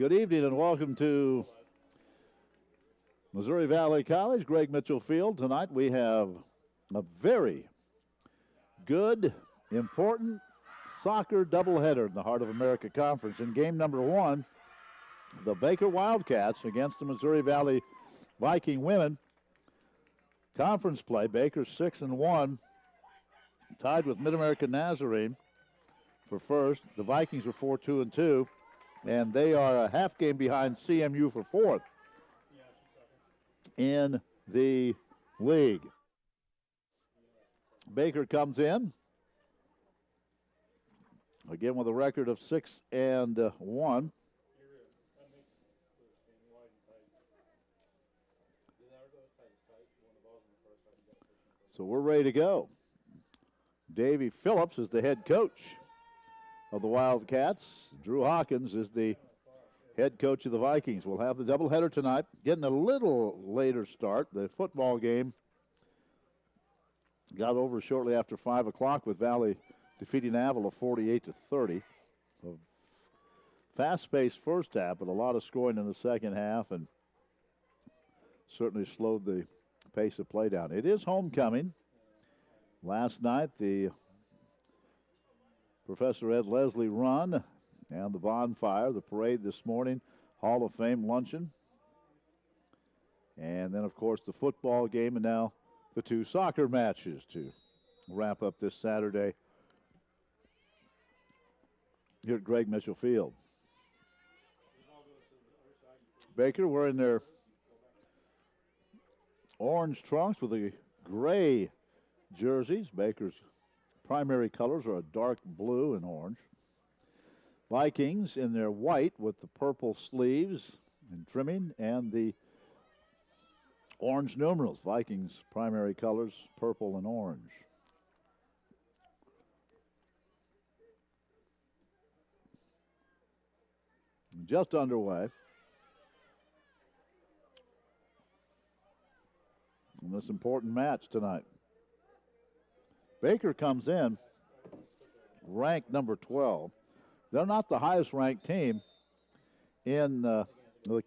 Good evening and welcome to Missouri Valley College, Greg Mitchell Field. Tonight we have a very good, important soccer doubleheader in the Heart of America Conference. In game number one, the Baker Wildcats against the Missouri Valley Viking women. Conference play, Baker's 6-1, tied with Mid-American Nazarene for first. The Vikings are 4-2-2, and they are a half game behind CMU for fourth in the league. Baker comes in again with a record of 6-1. So we're ready to go. Davey Phillips is the head coach of the Wildcats. Drew Hawkins is the head coach of the Vikings. We'll have the doubleheader tonight. Getting a little later start. The football game got over shortly after 5 o'clock with Valley defeating Avila 48-30. A fast-paced first half, but a lot of scoring in the second half, and certainly slowed the pace of play down. It is homecoming. Last night, the Professor Ed Leslie run and the bonfire, the parade this morning, Hall of Fame luncheon. And then, of course, the football game, and now the two soccer matches to wrap up this Saturday here at Greg Mitchell Field. Baker wearing their orange trunks with the gray jerseys. Baker's primary colors are a dark blue and orange. Vikings in their white with the purple sleeves and trimming and the orange numerals. Vikings primary colors, purple and orange. Just underway. In this important match tonight. Baker comes in ranked number 12. They're not the highest ranked team in the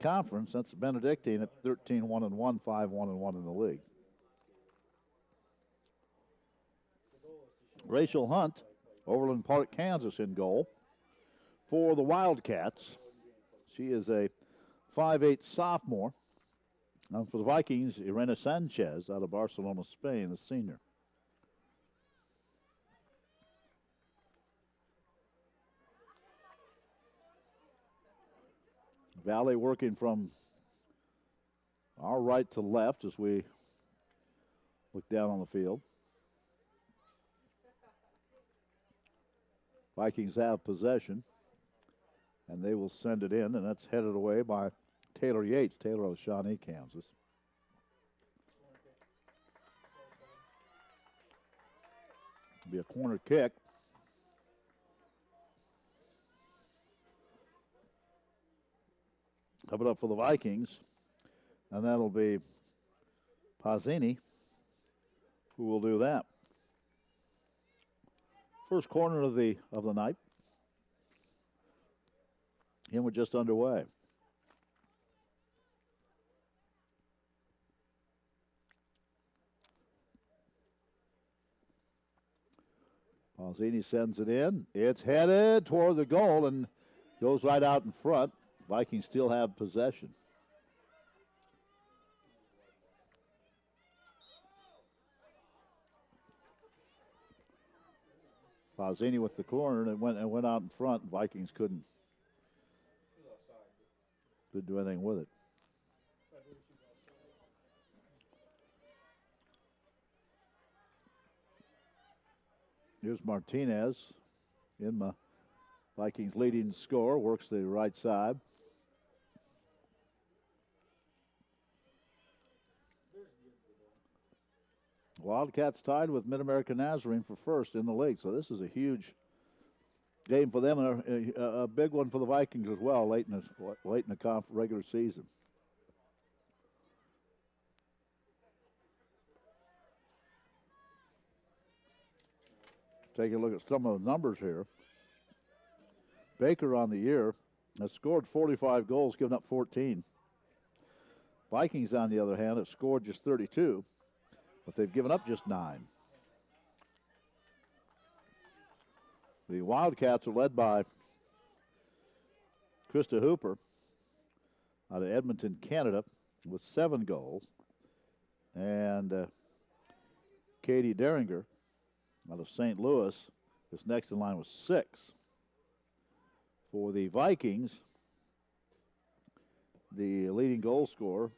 conference. That's Benedictine at 13-1-1, 5-1-1 in the league. Rachel Hunt, Overland Park, Kansas, in goal for the Wildcats. She is a 5'8" sophomore. And for the Vikings, Irene Sanchez out of Barcelona, Spain, the senior. Valley working from our right to left as we look down on the field. Vikings have possession, and they will send it in, and that's headed away by Taylor Yates. Taylor of Shawnee, Kansas. It'll be a corner kick. Coming up for the Vikings, and that'll be Pazzini who will do that. First corner of the night. And we're just underway. Pazzini sends it in. It's headed toward the goal and goes right out in front. Vikings still have possession. Pazzini with the corner and went out in front. Vikings couldn't do anything with it. Here's Martinez in the Vikings leading scorer, works the right side. Wildcats tied with Mid-American Nazarene for first in the league, so this is a huge game for them and a big one for the Vikings as well late in the regular season. Take a look at some of the numbers here. Baker on the year, has scored 45 goals, given up 14. Vikings, on the other hand, have scored just 32, but they've given up just 9. The Wildcats are led by Krista Hooper out of Edmonton, Canada, with 7 goals. And Katie Deringer out of St. Louis is next in line with 6. For the Vikings, the leading goal scorer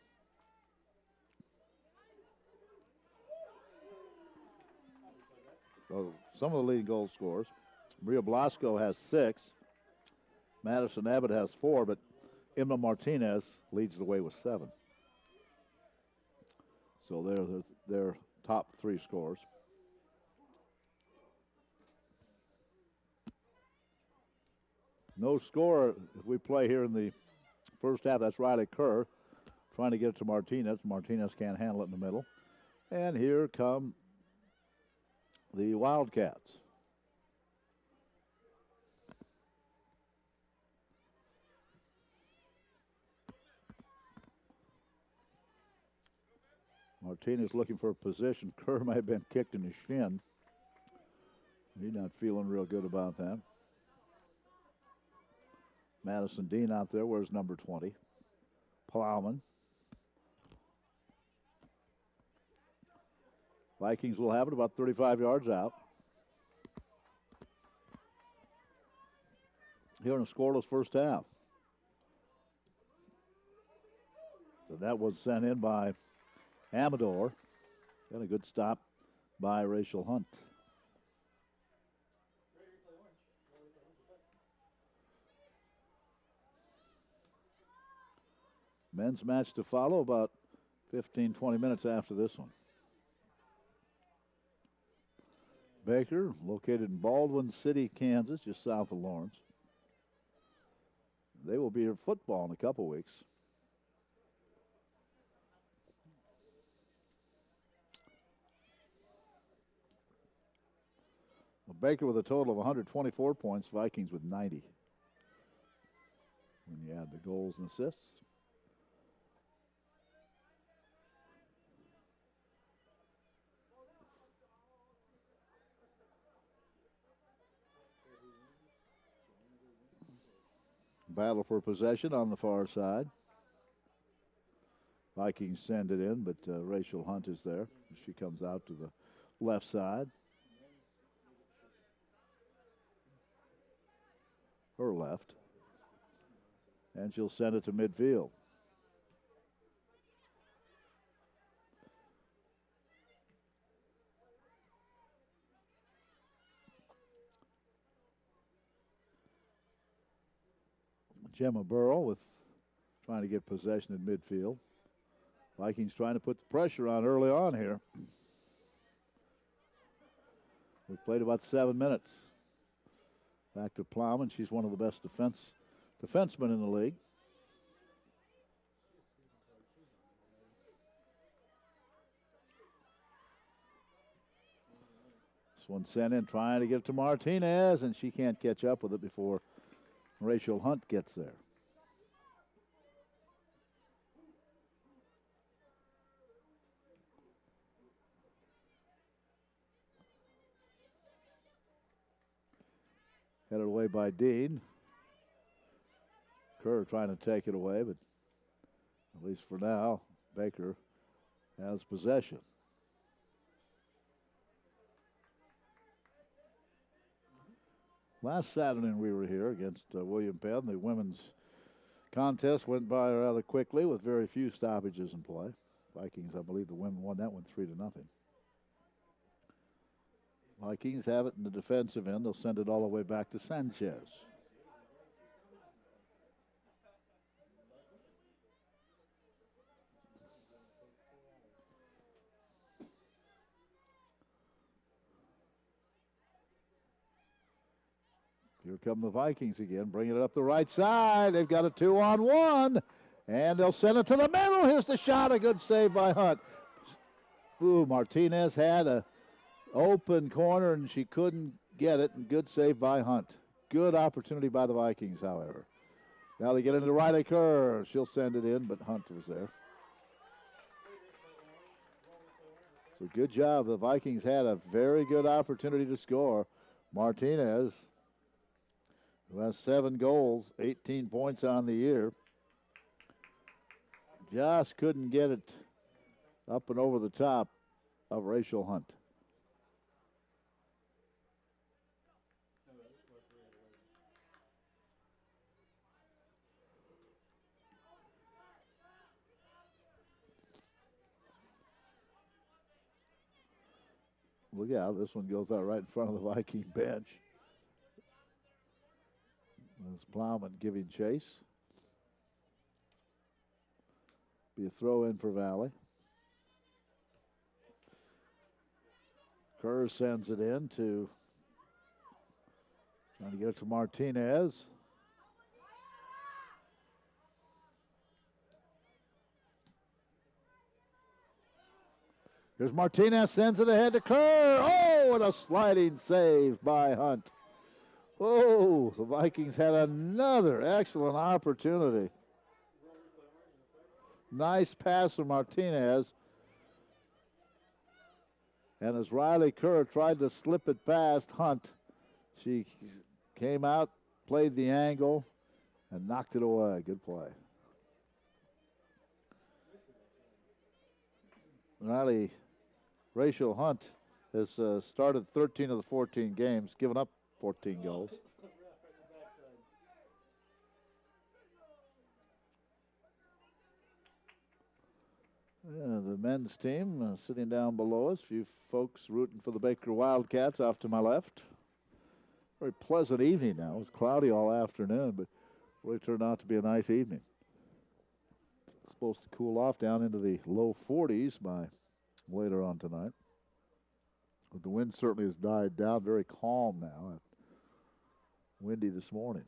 some of the leading goal scorers. Maria Blasco has 6. Madison Abbott has 4, but Emma Martinez leads the way with 7. So they're top 3 scorers. No score if we play here in the first half. That's Riley Kerr trying to get it to Martinez. Martinez can't handle it in the middle. And here come the Wildcats. Martinez looking for a position. Kerr may have been kicked in the shin. He's not feeling real good about that. Madison Dean out there. Where's number 20? Plowman. Vikings will have it about 35 yards out. Here in a scoreless first half. So that was sent in by Amador. And a good stop by Rachel Hunt. Men's match to follow about 15, 20 minutes after this one. Baker, located in Baldwin City, Kansas, just south of Lawrence. They will be in football in a couple weeks. Baker with a total of 124 points, Vikings with 90. When you add the goals and assists. Battle for possession on the far side. Vikings send it in, but Rachel Hunt is there. She comes out to the left side. Her left. And she'll send it to midfield. Gemma Burrow with trying to get possession in midfield. Vikings trying to put the pressure on early on here. We've played about 7 minutes. Back to Plowman. She's one of the best defensemen in the league. This one sent in trying to get it to Martinez, and she can't catch up with it before Rachel Hunt gets there. Headed away by Dean. Kerr trying to take it away, but at least for now, Baker has possession. Last Saturday we were here against William Penn. The women's contest went by rather quickly with very few stoppages in play. Vikings, I believe the women won that one 3-0. Vikings have it in the defensive end. They'll send it all the way back to Sanchez. Here come the Vikings again, bringing it up the right side. They've got a 2-on-1, and they'll send it to the middle. Here's the shot, a good save by Hunt. Ooh, Martinez had a open corner, and she couldn't get it, and good save by Hunt. Good opportunity by the Vikings, however. Now they get into Riley Kerr. She'll send it in, but Hunt was there. So good job. The Vikings had a very good opportunity to score. Martinez, who has 7 goals, 18 points on the year, just couldn't get it up and over the top of Rachel Hunt. Look out, this one goes out right in front of the Viking bench. There's Plowman giving chase. Be a throw in for Valley. Kerr sends it in to, trying to get it to Martinez. Here's Martinez, sends it ahead to Kerr. Oh, and a sliding save by Hunt. Oh, the Vikings had another excellent opportunity. Nice pass from Martinez. And as Riley Kerr tried to slip it past Hunt, she came out, played the angle, and knocked it away. Good play. Rachel Hunt has started 13 of the 14 games, given up 14 goals. Yeah, the men's team sitting down below us. A few folks rooting for the Baker Wildcats off to my left. Very pleasant evening now. It was cloudy all afternoon, but really turned out to be a nice evening. It's supposed to cool off down into the low 40s by later on tonight. But the wind certainly has died down. Very calm now. Windy this morning.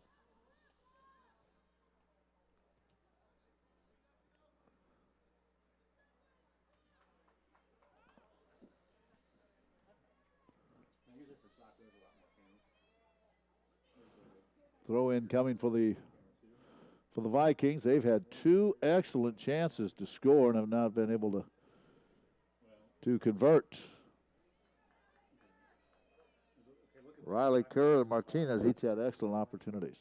Throw in coming for the Vikings. They've had 2 excellent chances to score and have not been able to convert. Riley Kerr and Martinez each had excellent opportunities.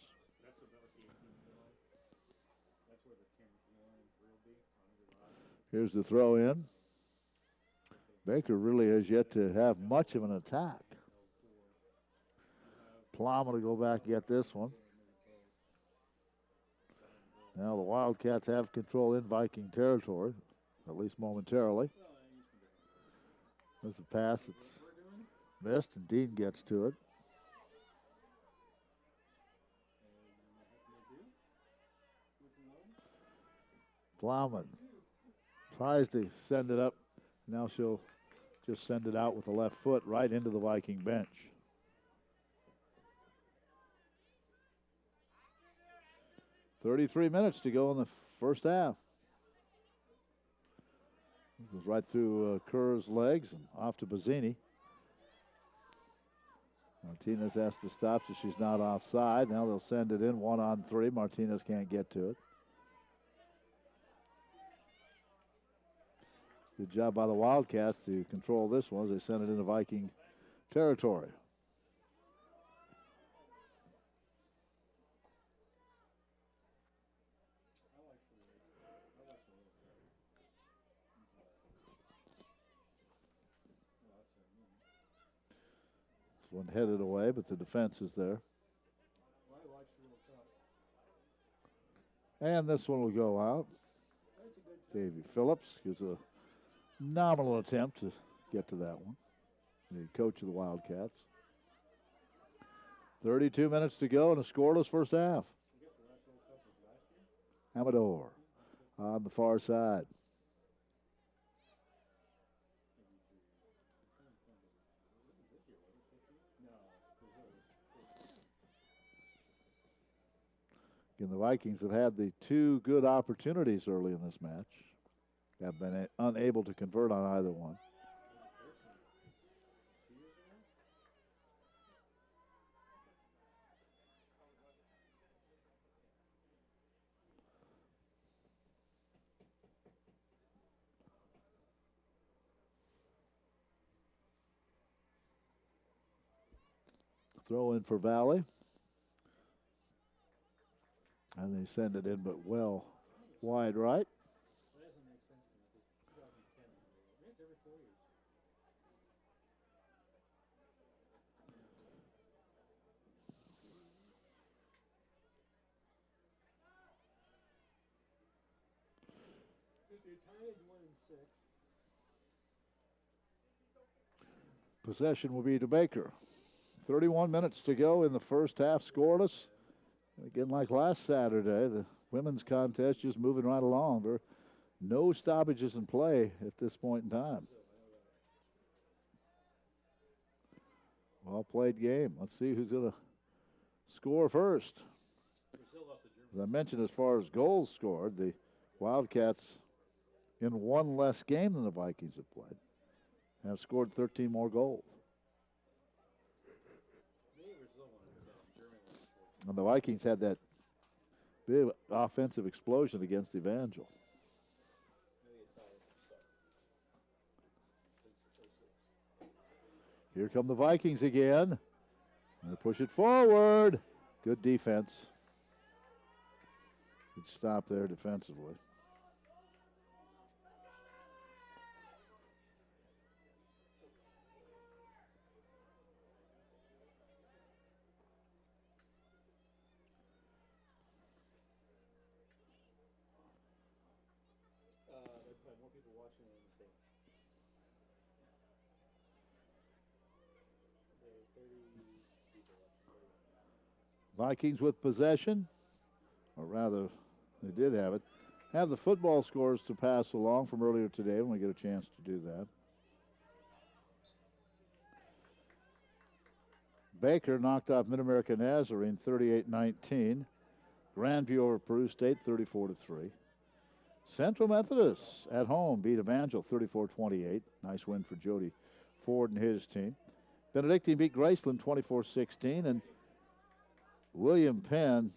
Here's the throw in. Baker really has yet to have much of an attack. Plowman to go back and get this one. Now the Wildcats have control in Viking territory, at least momentarily. There's a pass that's missed, and Dean gets to it. Plowman tries to send it up. Now she'll just send it out with the left foot right into the Viking bench. .33 to go in the first half. It goes right through Kerr's legs and off to Bazzini. Martinez has to stop so she's not offside. Now they'll send it in 1-on-3. Martinez can't get to it. Good job by the Wildcats to control this one as they send it into Viking territory. This one headed away, but the defense is there. And this one will go out. Davey Phillips gives a nominal attempt to get to that one. The coach of the Wildcats. 32 minutes to go in a scoreless first half. Amador on the far side. Again, the Vikings have had the 2 good opportunities early in this match. Have been unable to convert on either one. Throw in for Valley. And they send it in, but well wide right. Possession will be to Baker. 31 minutes to go in the first half, scoreless. Again, like last Saturday, the women's contest just moving right along. There are no stoppages in play at this point in time. Well played game. Let's see who's going to score first. As I mentioned, as far as goals scored, the Wildcats, in one less game than the Vikings have played, have scored 13 more goals. And the Vikings had that big offensive explosion against Evangel. Here come the Vikings again. And they push it forward. Good defense. Good stop there defensively. Vikings with possession, or rather, they did have it. Have the football scores to pass along from earlier today when we get a chance to do that. Baker knocked off Mid-America Nazarene 38-19. Grandview over Peru State 34-3. Central Methodist at home beat Evangel 34-28. Nice win for Jody Ford and his team. Benedictine beat Graceland 24-16, and William Penn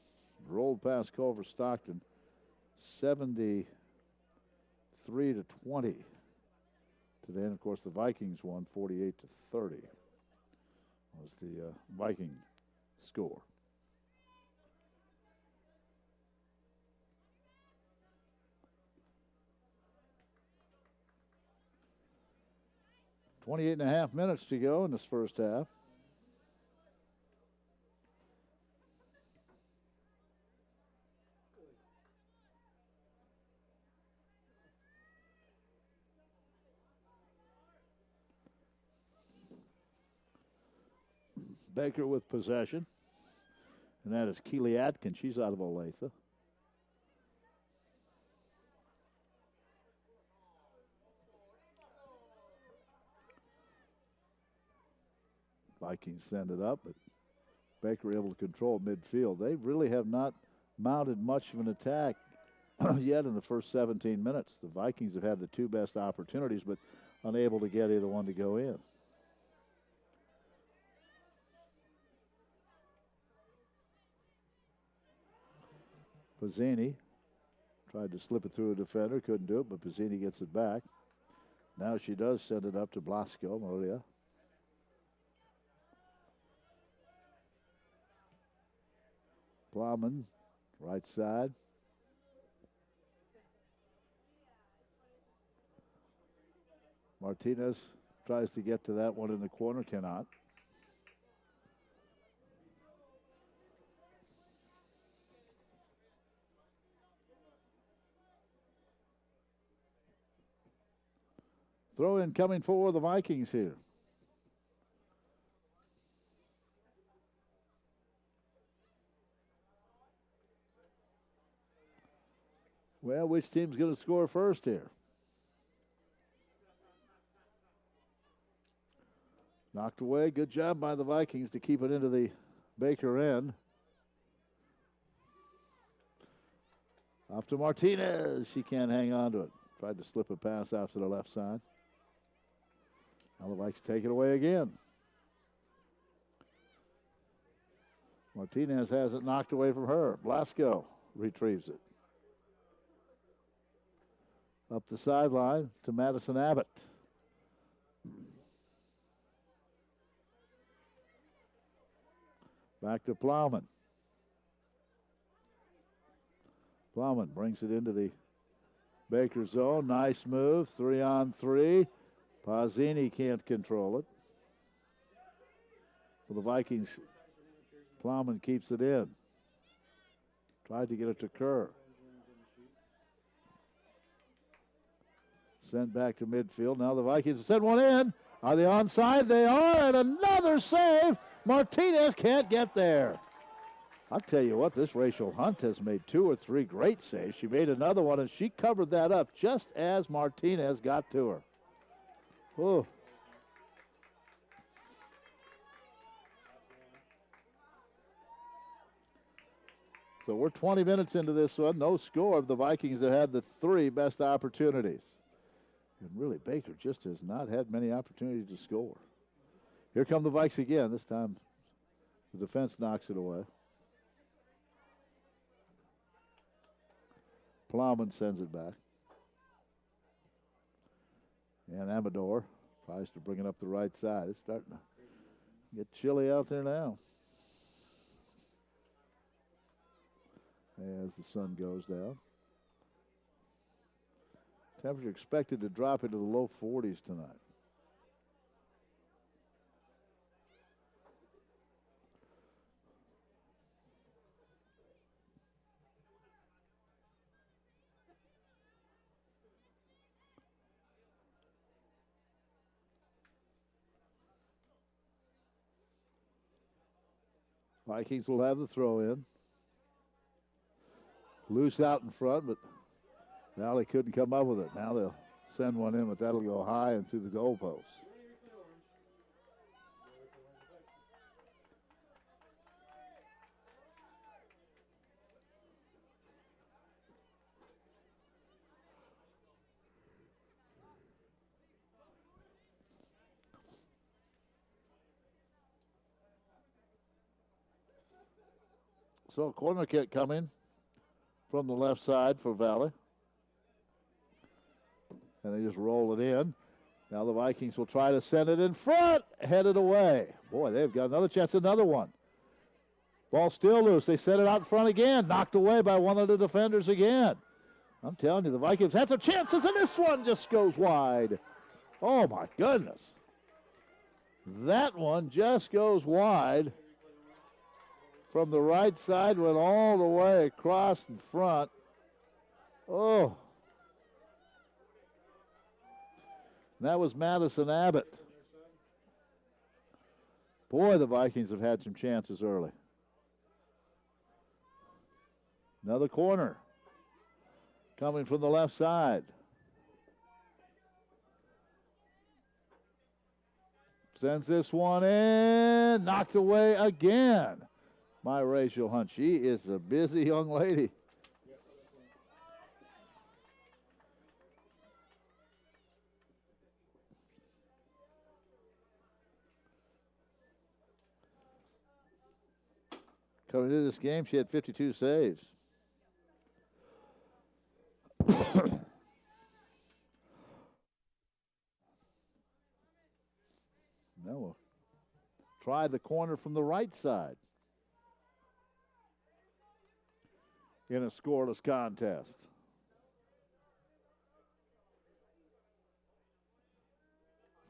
rolled past Culver Stockton 73-20 today. And of course the Vikings won 48-30. Was the Viking score. .28.5 minutes to go in this first half. Baker with possession. And that is Keely Atkins. She's out of Olathe. Vikings send it up, but Baker able to control midfield. They really have not mounted much of an attack yet in the first 17 minutes. The Vikings have had the two best opportunities, but unable to get either one to go in. Pizzini tried to slip it through a defender, couldn't do it, but Pizzini gets it back. Now she does send it up to Blasco, Maria. Plowman, right side. Martinez tries to get to that one in the corner, cannot. Throw in coming for the Vikings here. Well, which team's going to score first here? Knocked away. Good job by the Vikings to keep it into the Baker end. Off to Martinez. She can't hang on to it. Tried to slip a pass out to the left side. Now the Vikes take it away again. Martinez has it knocked away from her. Blasco retrieves it. Up the sideline to Madison Abbott. Back to Plowman. Plowman brings it into the Baker zone. Nice move. 3-on-3. Pazzini can't control it. Well, the Vikings, Plowman keeps it in. Tried to get it to Kerr. Sent back to midfield. Now the Vikings have sent one in. Are they onside? They are, and another save. Martinez can't get there. I'll tell you what, this Rachel Hunt has made 2 or 3 great saves. She made another one, and she covered that up just as Martinez got to her. Oh. So we're 20 minutes into this one. No score. The Vikings have had the 3 best opportunities. And really, Baker just has not had many opportunities to score. Here come the Vikes again. This time, the defense knocks it away. Plowman sends it back. And Amador tries to bring it up the right side. It's starting to get chilly out there now as the sun goes down. Temperature expected to drop into the low 40s tonight. Vikings will have the throw in. Loose out in front, but Valley couldn't come up with it. Now they'll send one in, but that'll go high and through the goalpost. So corner kick coming from the left side for Valley. And they just roll it in. Now the Vikings will try to send it in front, headed away. Boy, they've got another chance, another one. Ball still loose. They set it out in front again, knocked away by one of the defenders again. I'm telling you, the Vikings had some chances, and this one just goes wide. Oh, my goodness. That one just goes wide. From the right side, went all the way across in front. Oh. And that was Madison Abbott. Boy, the Vikings have had some chances early. Another corner coming from the left side. Sends this one in, knocked away again. My Rachel Hunt, she is a busy young lady. Coming into this game, she had 52 saves. Now we'll try the corner from the right side in a scoreless contest.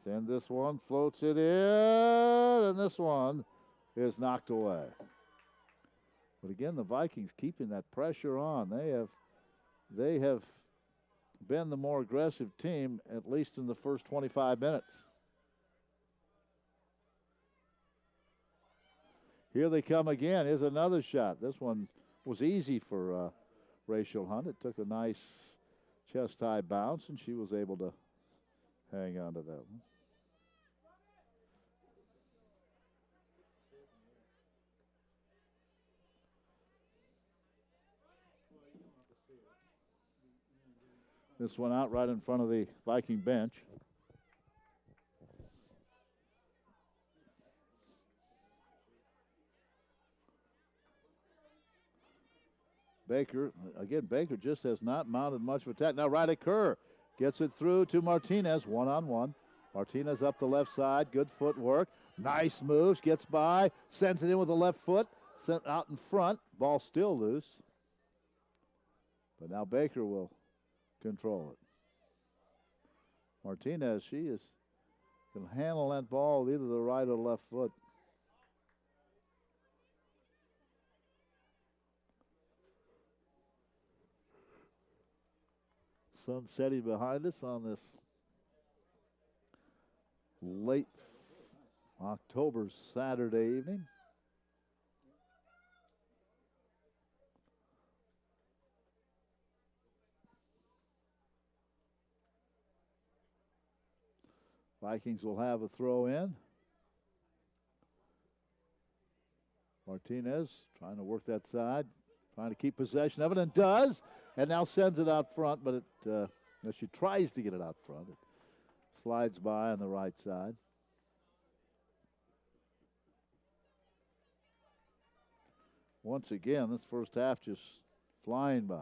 Send this one, floats it in, and this one is knocked away. But again, the Vikings keeping that pressure on. They have been the more aggressive team, at least in the first 25 minutes. Here they come again. Here's another shot. This one was easy for Rachel Hunt. It took a nice chest-high bounce, and she was able to hang on to that one. This one out right in front of the Viking bench. Baker just has not mounted much of attack. Now Riley Kerr gets it through to Martinez, one-on-one. Martinez up the left side, good footwork. Nice moves, gets by, sends it in with the left foot, sent out in front. Ball still loose. But now Baker will control it. Martinez, she is can handle that ball with either the right or left foot. Sun setting behind us on this late October Saturday evening. Vikings will have a throw in. Martinez trying to work that side, trying to keep possession of it, and does, and now sends it out front, but as she tries to get it out front, it slides by on the right side. Once again, this first half just flying by.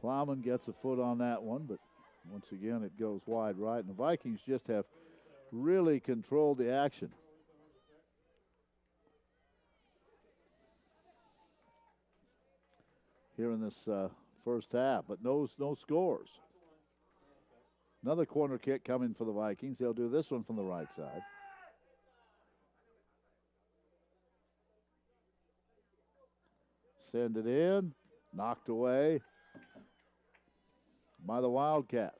Plowman gets a foot on that one, but once again it goes wide right, and the Vikings just have really controlled the action. Here in this first half, but no scores. Another corner kick coming for the Vikings. They'll do this one from the right side. Send it in, knocked away by the Wildcats.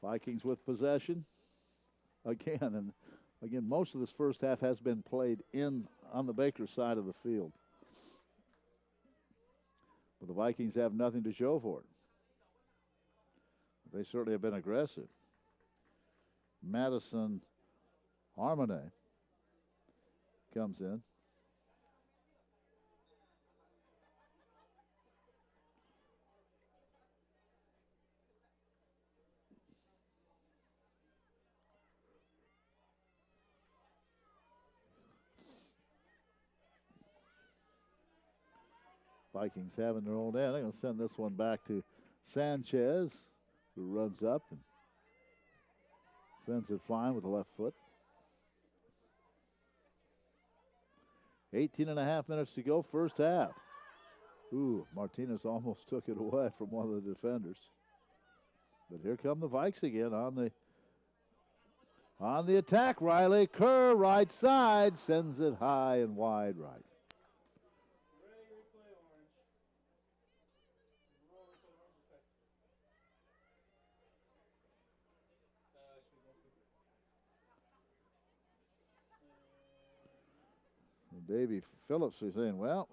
Vikings with possession again, and again, most of this first half has been played in on the Baker side of the field. But the Vikings have nothing to show for it. They certainly have been aggressive. Madison Harmony comes in. Vikings having their own end. I'm going to send this one back to Sanchez, who runs up and sends it flying with the left foot. 18 and a half minutes to go, first half. Ooh, Martinez almost took it away from one of the defenders. But here come the Vikes again on the attack. Riley Kerr, right side, sends it high and wide right. Davey Phillips is saying, well,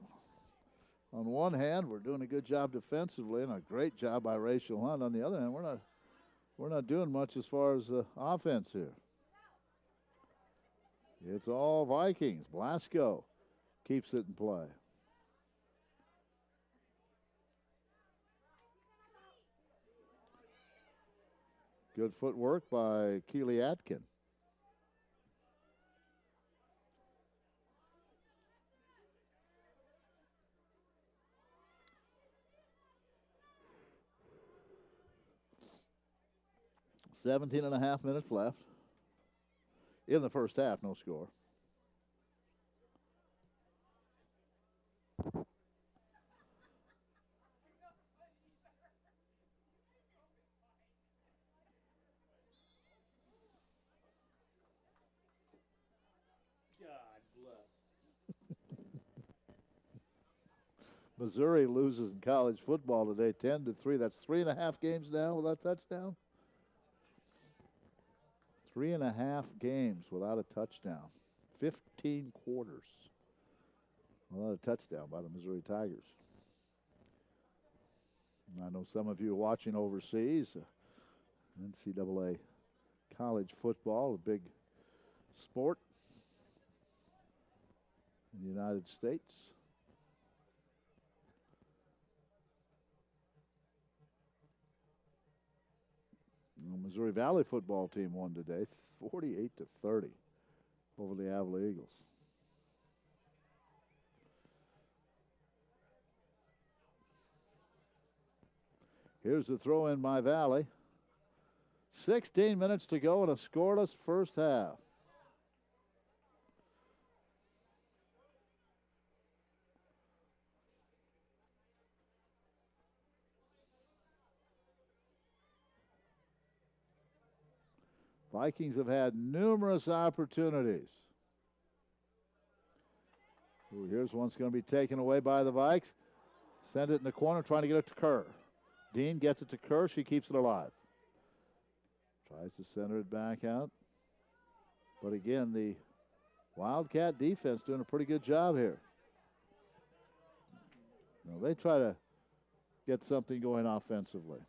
on one hand, we're doing a good job defensively and a great job by Rachel Hunt. On the other hand, we're not doing much as far as offense here. It's all Vikings. Blasco keeps it in play. Good footwork by Keely Atkin. Seventeen and a half minutes left in the first half, no score. Missouri loses in college football today, 10-3. That's 3.5 games now without a touchdown. 3.5 games without a touchdown. 15 quarters without a touchdown by the Missouri Tigers. And I know some of you are watching overseas. NCAA college football, a big sport in the United States. Missouri Valley football team won today, 48-30 over the Avila Eagles. Here's the throw in by Valley. 16 minutes to go in a scoreless first half. Vikings have had numerous opportunities. Ooh, here's one's going to be taken away by the Vikes. Send it in the corner, trying to get it to Kerr. Dean gets it to Kerr. She keeps it alive. Tries to center it back out. But again, the Wildcat defense doing a pretty good job here. Now they try to get something going offensively.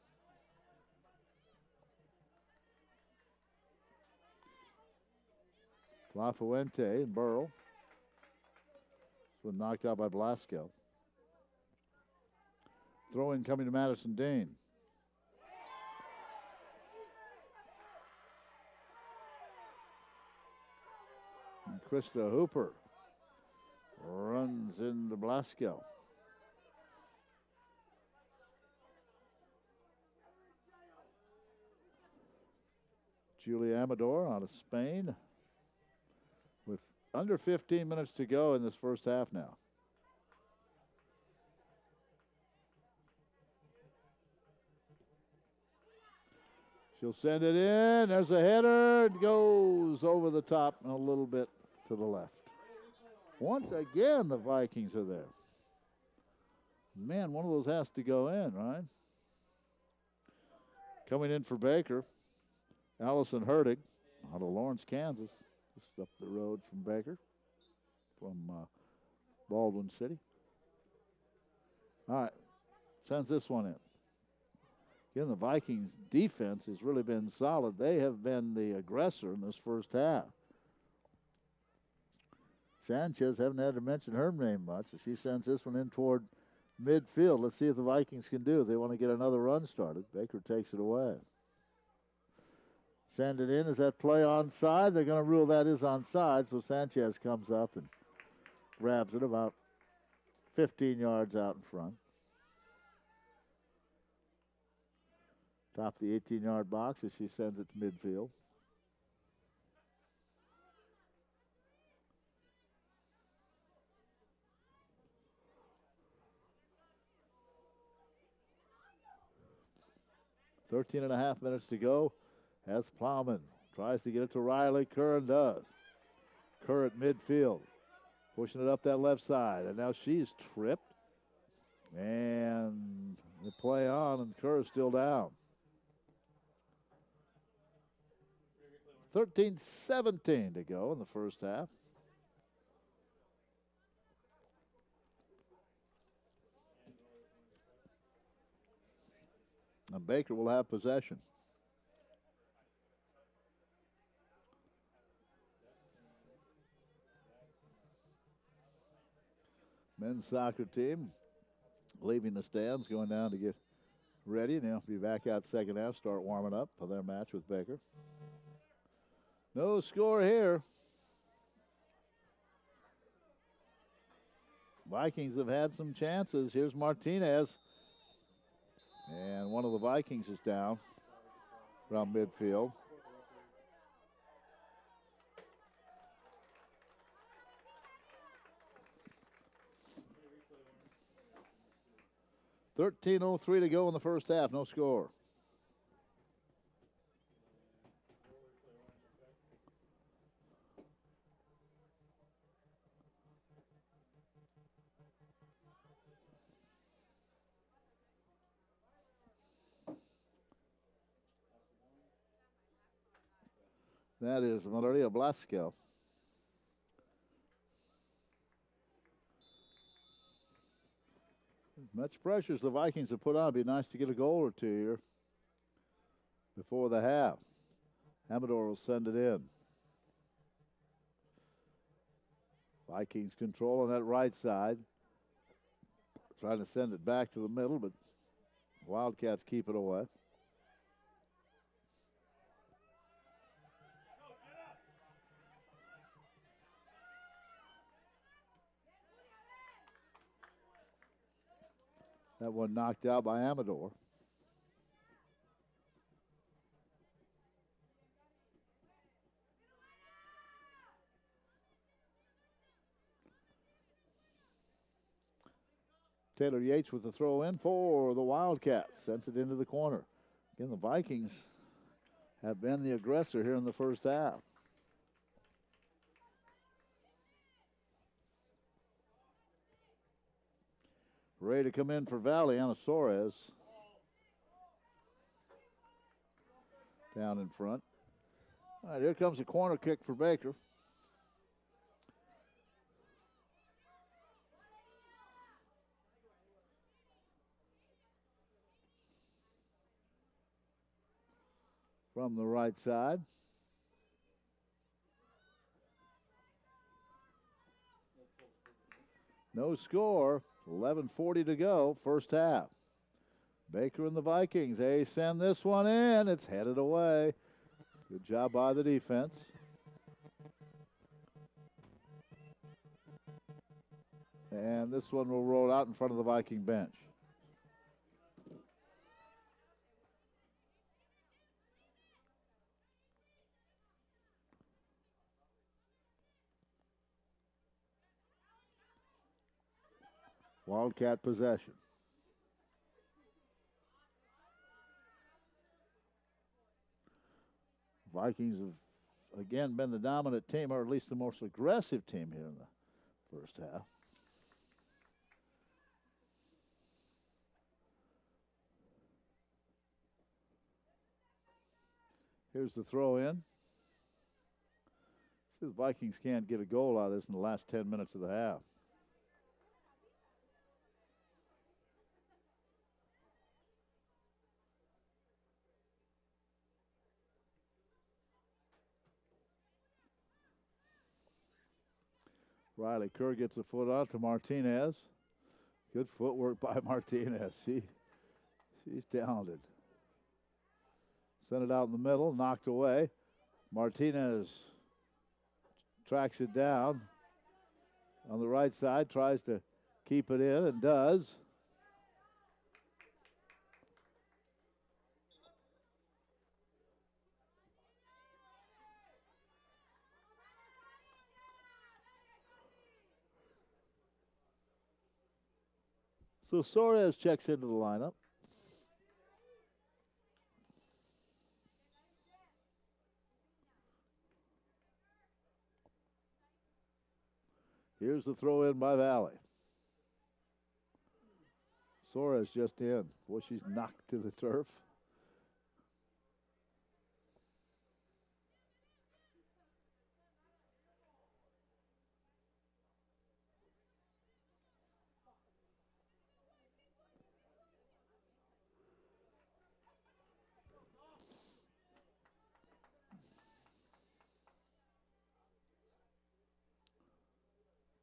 Lafuente and Burrow. Was knocked out by Blasco. Throw in coming to Madison Dean. And Krista Hooper runs into Blasco. Julie Amador out of Spain with under 15 minutes to go in this first half now. She'll send it in. There's a header. It goes over the top and a little bit to the left. Once again, the Vikings are there. Man, one of those has to go in, right? Coming in for Baker, Allison Hertig out of Lawrence, Kansas. Just up the road from Baker, from Baldwin City. All right, sends this one in. Again, the Vikings' defense has really been solid. They have been the aggressor in this first half. Sanchez, haven't had to mention her name much. She sends this one in toward midfield. Let's see if the Vikings can do it. They want to get another run started. Baker takes it away. Send it in. Is that play onside? They're going to rule that is onside, so Sanchez comes up and grabs it about 15 yards out in front. Top of the 18-yard box as she sends it to midfield. Thirteen and a half minutes to go. As Plowman tries to get it to Riley. Kerr does. Kerr at midfield. Pushing it up that left side. And now she's tripped. And the play on, and Kerr is still down. 13-17 to go in the first half. And Baker will have possession. Men's soccer team leaving the stands, going down to get ready. And they'll be back out second half, start warming up for their match with Baker. No score here. Vikings have had some chances. Here's Martinez. And one of the Vikings is down around midfield. .13:03 to go in the first half. No score. That is Maria Blasco. As much pressure as the Vikings have put on, it'd be nice to get a goal or two here before the half. Amador will send it in. Vikings control on that right side. Trying to send it back to the middle, but Wildcats keep it away. That one knocked out by Amador. Taylor Yates with the throw in for the Wildcats. Sends it into the corner. Again, the Vikings have been the aggressor here in the first half. Ready to come in for Valley, Ana Suarez. Down in front. All right, here comes a corner kick for Baker. From the right side. No score. 11:40 to go, first half. Baker and the Vikings, they send this one in. It's headed away. Good job by the defense. And this one will roll out in front of the Viking bench. Wildcat possession. Vikings have again been the dominant team, or at least the most aggressive team here in the first half. Here's the throw in. See, the Vikings can't get a goal out of this in the last 10 minutes of the half. Riley Kerr gets a foot out to Martinez. Good footwork by Martinez. She's talented. Sent it out in the middle, knocked away. Martinez tracks it down on the right side, tries to keep it in and does. So Suarez checks into the lineup. Here's the throw in by Valley. Suarez just in. Boy, she's knocked to the turf.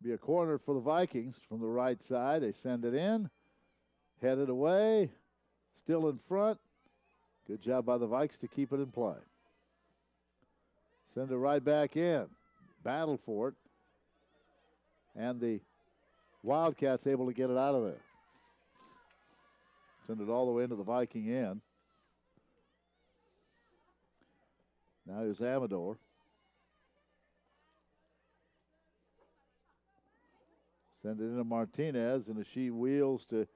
Be a corner for the Vikings from the right side. They send it in. Headed away. Still in front. Good job by the Vikes to keep it in play. Send it right back in. Battle for it. And the Wildcats able to get it out of there. Send it all the way into the Viking end. Now here's Amador. Send it into Martinez, and as she wheels to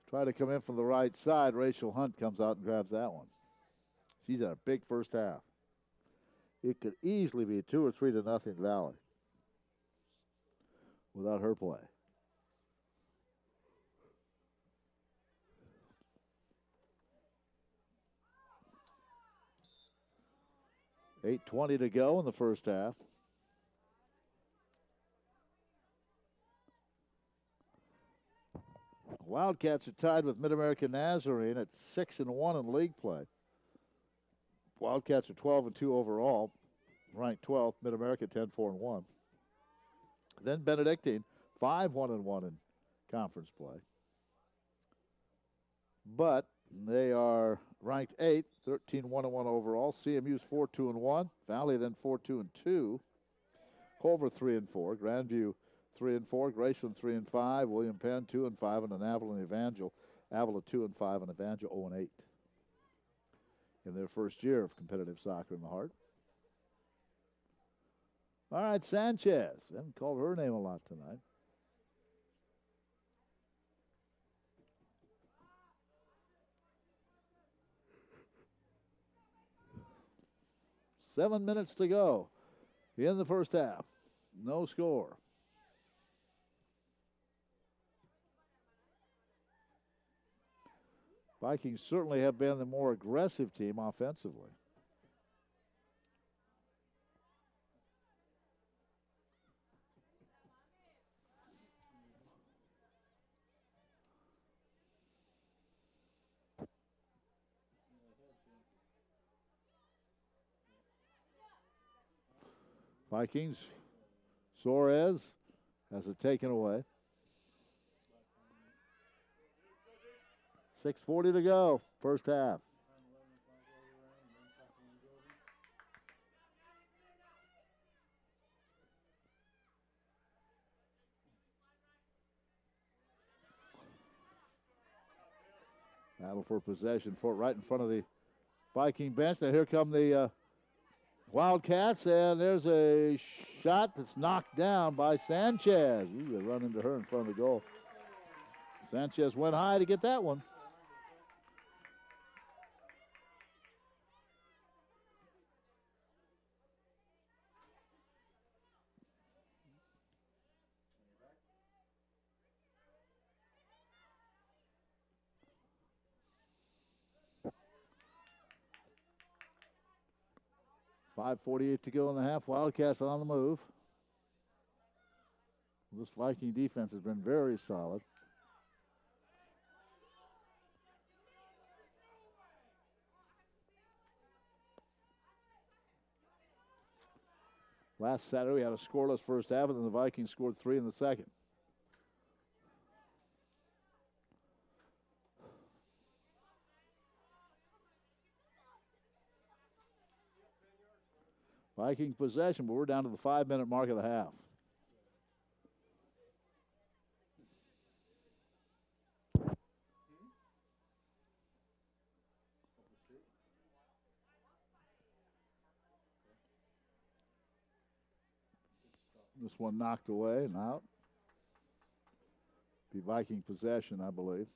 try to come in from the right side, Rachel Hunt comes out and grabs that one. She's had a big first half. It could easily be 2 or 3 to nothing Valley without her play. $8:20 to go in the first half. Wildcats are tied with Mid-American Nazarene at 6-1 in league play. Wildcats are 12-2 overall, ranked 12th. Mid-America 10-4-1. Then Benedictine 5-1-1 in conference play. But they are ranked 8th, 13-1-1 overall. CMU's 4-2-1. Valley then 4-2-2. Culver 3-4. Grandview 3-4, Grayson 3-5, William Penn 2-5, and Annapolis and Evangel Avila 2-5, and Evangel 0-8 in their first year of competitive soccer in the Heart. All right, Sanchez. Haven't called her name a lot tonight. Seven minutes to go in the first half. No score. Vikings certainly have been the more aggressive team offensively. Vikings, Suarez has it taken away. 6:40 to go, first half. Battle for possession for right in front of the Viking bench. Now here come the Wildcats, and there's a shot that's knocked down by Sanchez. Ooh, they run into her in front of the goal. Sanchez went high to get that one. .548 to go in the half. Wildcats on the move. This Viking defense has been very solid. Last Saturday we had a scoreless first half, and then the Vikings scored 3 in the second. Viking possession, but we're down to the 5-minute mark of the half. This one knocked away and out. Be Viking possession, I believe.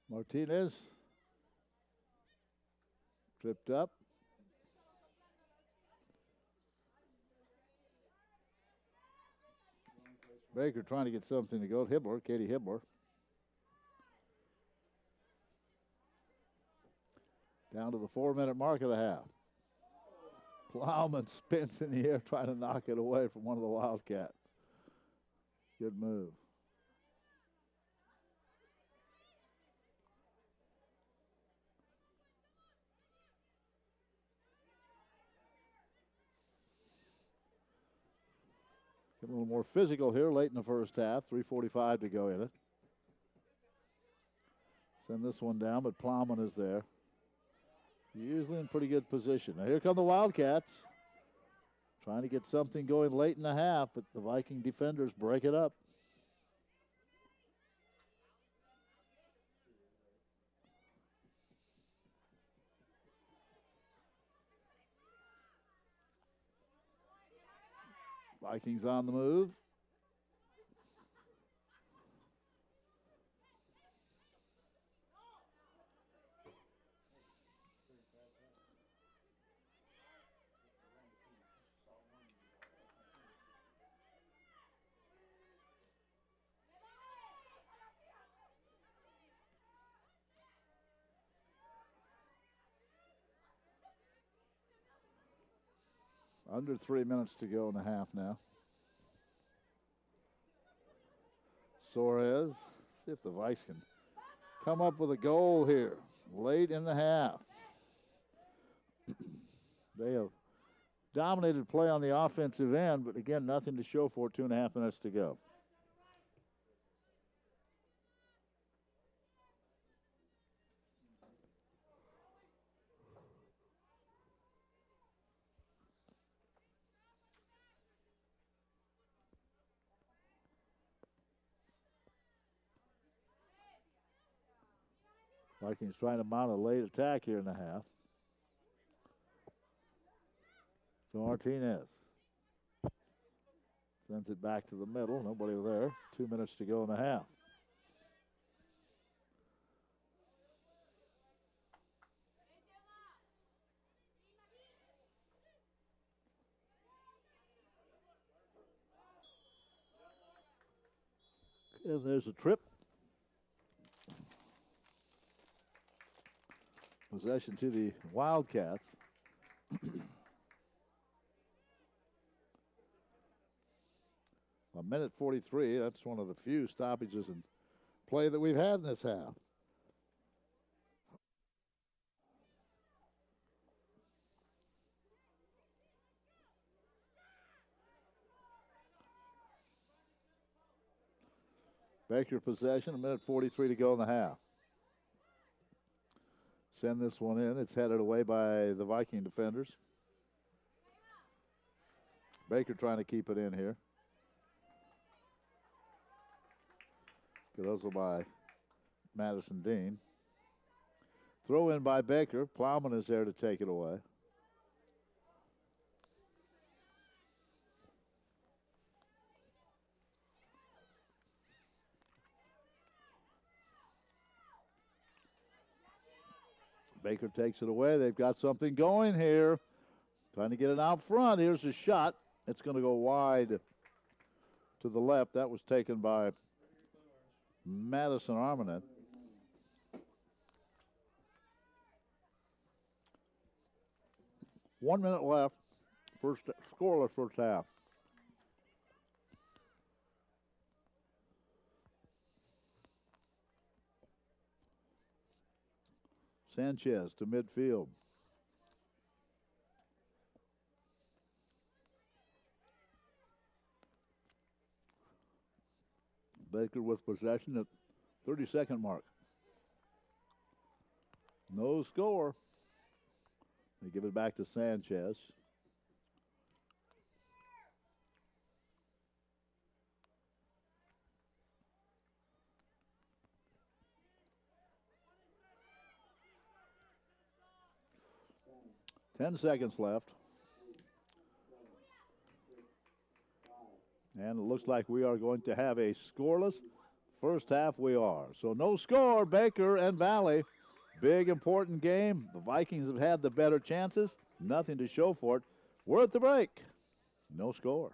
Martinez tripped up. Baker trying to get something to go. Hibbler, Katie Hibbler. Down to the 4-minute mark of the half. Plowman spins in the air trying to knock it away from one of the Wildcats. Good move. Get a little more physical here late in the first half. 3:45 to go in it. Send this one down, but Plowman is there. Usually in pretty good position. Now here come the Wildcats. Trying to get something going late in the half, but the Viking defenders break it up. Vikings on the move. Under 3 minutes to go in the half now. Suarez, see if the Vikes can come up with a goal here. late in the half. They have dominated play on the offensive end, but again, nothing to show for it. 2.5 minutes to go. Vikings trying to mount a late attack here in the half. So Martinez sends it back to the middle. Nobody there. 2 minutes to go in the half. And there's a trip. Possession to the Wildcats. A minute 43. That's one of the few stoppages in play that we've had in this half. Baker possession, a minute 43 to go in the half. Send this one in. It's headed away by the Viking defenders. Baker trying to keep it in here. Good hustle by Madison Dean. Throw in by Baker. Plowman is there to take it away. Baker takes it away. They've got something going here. Trying to get it out front. Here's a shot. It's going to go wide to the left. That was taken by Madison Armanet. One minute left. Scoreless first half. Sanchez to midfield. Baker with possession at 30-second mark. No score. They give it back to Sanchez. Ten seconds left. And it looks like we are going to have a scoreless first half. We are. So no score, Baker and Valley. Big, important game. The Vikings have had the better chances. Nothing to show for it. We're at the break. No score.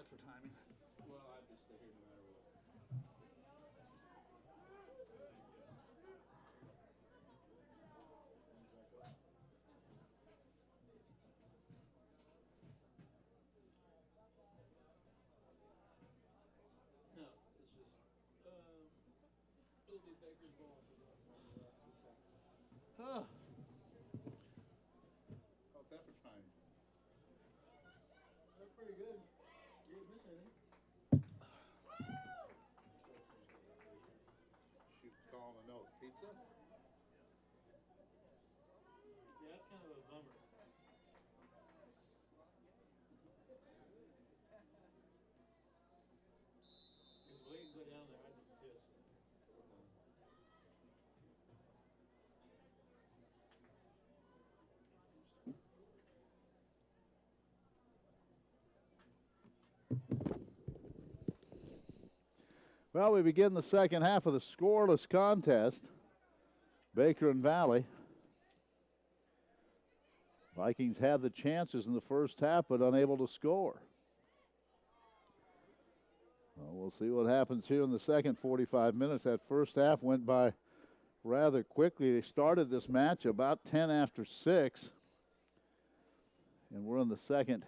that for timing? Well, I'd just stay here no matter what. No, it's just, it'll be Baker's ball for the second. Huh. How's that for timing? That's pretty good. You didn't miss anything. Shoot, calling a note. Pizza? Yeah, that's kind of a bummer. Because we can go down there, I'd be pissed. Well, we begin the second half of the scoreless contest. Baker and Valley. Vikings had the chances in the first half, but unable to score. Well, we'll see what happens here in the second 45 minutes. That first half went by rather quickly. They started this match about 10 after 6. And we're in the second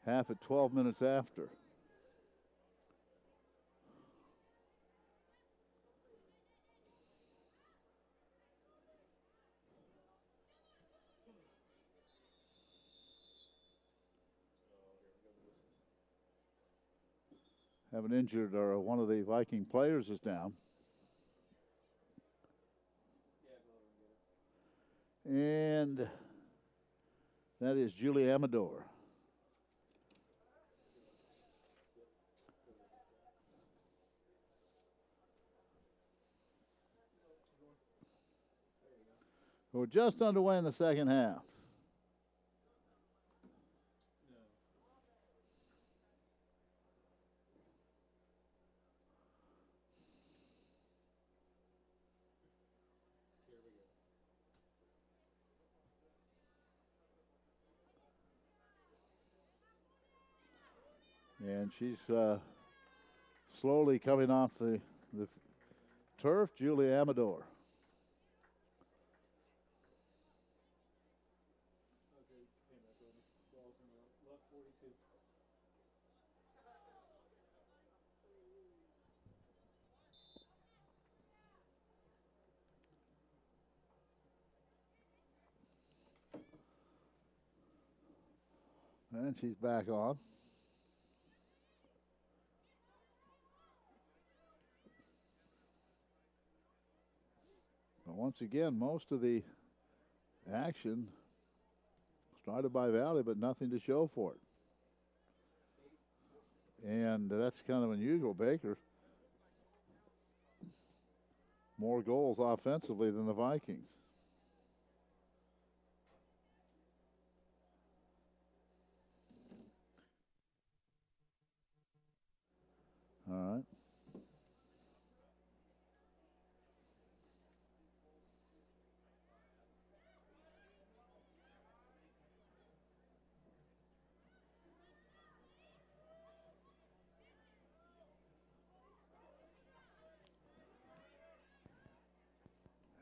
half at 12 minutes after. Have an injured, or one of the Viking players is down. And that is Julie Amador. We're just underway in the second half. And she's slowly coming off the turf, Julie Amador. Okay, came back over. Ball's in the left 42. And she's back on. But once again, most of the action started by Valley, but nothing to show for it. And that's kind of unusual. Baker, more goals offensively than the Vikings. All right.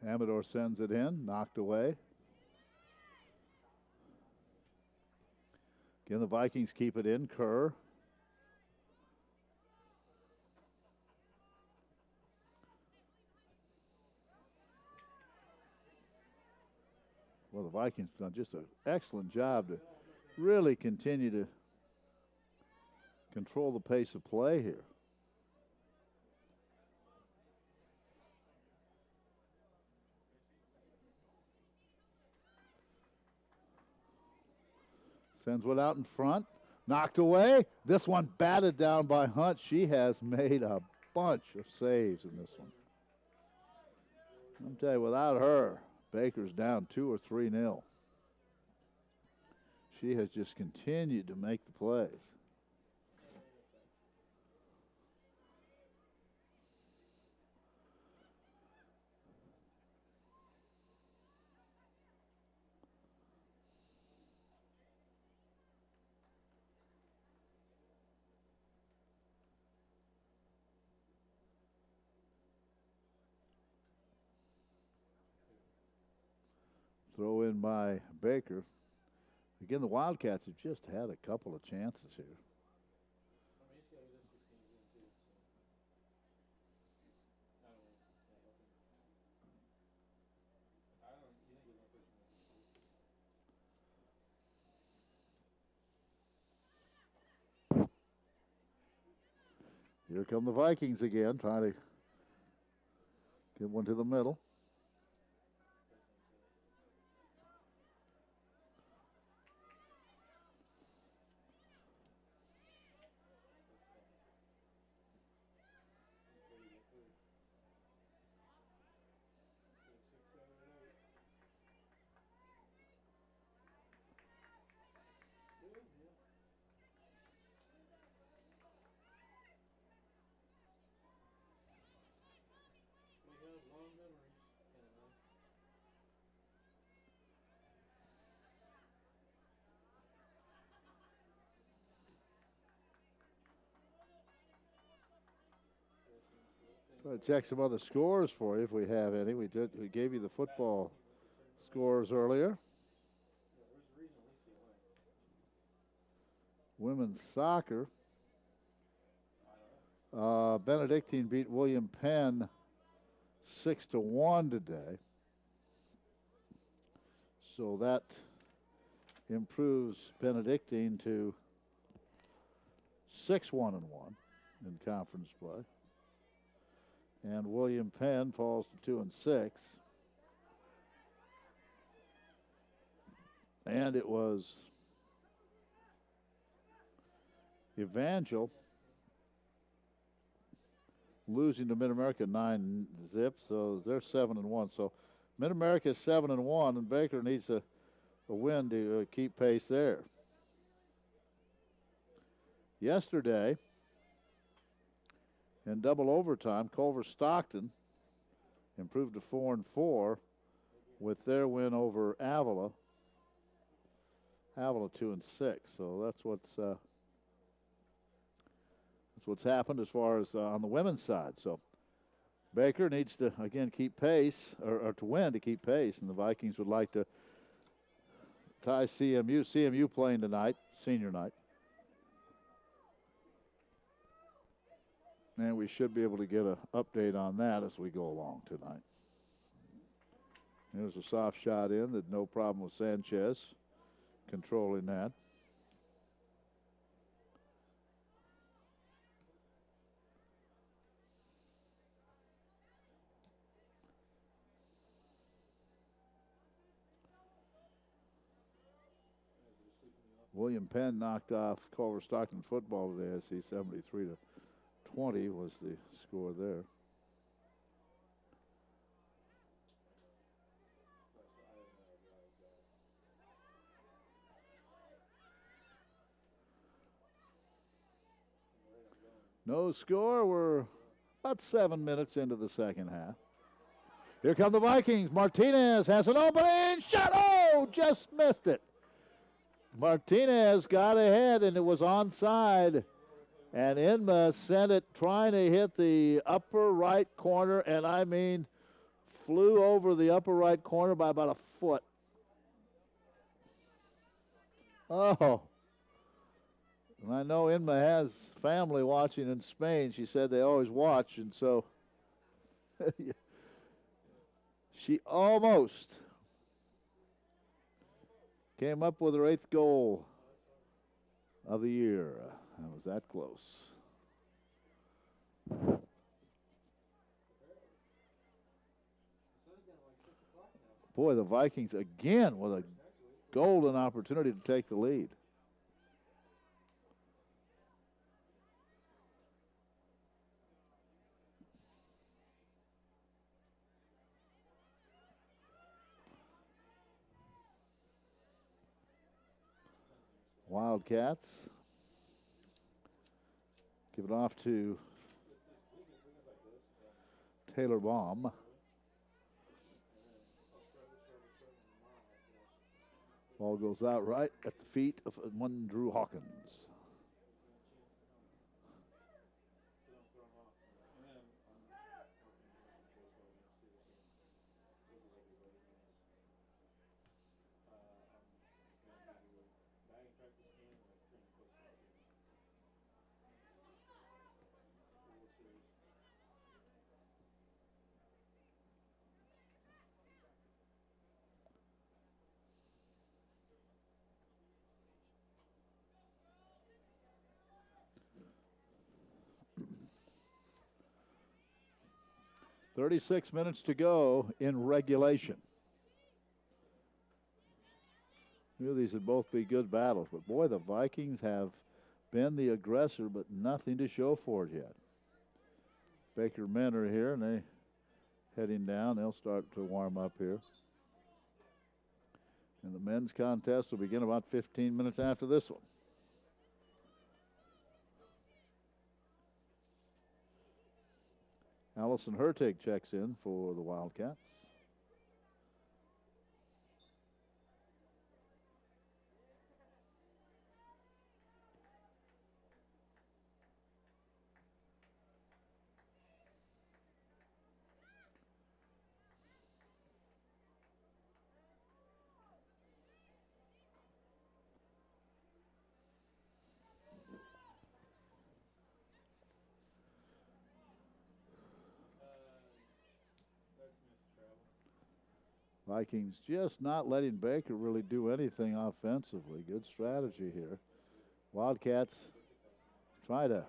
Amador sends it in, knocked away. Again, the Vikings keep it in. Kerr. Well, the Vikings done just an excellent job to really continue to control the pace of play here. Sends one out in front. Knocked away. This one batted down by Hunt. She has made a bunch of saves in this one. I'll tell you, without her, Baker's down 2 or 3-0. She has just continued to make the plays. Throw in by Baker. Again, the Wildcats have just had a couple of chances here. Here come the Vikings again, trying to get one to the middle. Try to check some other scores for you if we have any. We gave you the football scores earlier. Women's soccer. Benedictine beat William Penn 6-1 today. So that improves Benedictine to 6-1-1 in conference play. And William Penn falls to 2-6. And it was Evangel losing to Mid-America 9-0, so they're 7-1. So Mid-America is 7-1, and Baker needs a win to keep pace there. Yesterday, in double overtime, Culver Stockton improved to 4-4 with their win over Avila. Avila 2-6. So that's what's happened as far as on the women's side. So Baker needs to again keep pace, or to win to keep pace, and the Vikings would like to tie CMU. CMU playing tonight, senior night. And we should be able to get an update on that as we go along tonight. There's a soft shot in, that no problem with Sanchez controlling that. William Penn knocked off Culver Stockton football today. I see 73-20 was the score there. No score. We're about 7 minutes into the second half. Here come the Vikings. Martinez has an opening shot. Oh, just missed it. Martinez got ahead, and it was onside. And Inma sent it trying to hit the upper right corner, and I mean flew over the upper right corner by about a foot. Oh. And I know Inma has family watching in Spain. She said they always watch, and so she almost came up with her 8th goal of the year. That was that close. Boy, the Vikings again with a golden opportunity to take the lead. Wildcats give it off to Taylor Baum. Ball goes out right at the feet of one Drew Hawkins. 36 minutes to go in regulation. Knew these would both be good battles, but boy, the Vikings have been the aggressor, but nothing to show for it yet. Baker men are here, and they heading down. They'll start to warm up here. And the men's contest will begin about 15 minutes after this one. Allison Hertig checks in for the Wildcats. Vikings just not letting Baker really do anything offensively. Good strategy here. Wildcats try to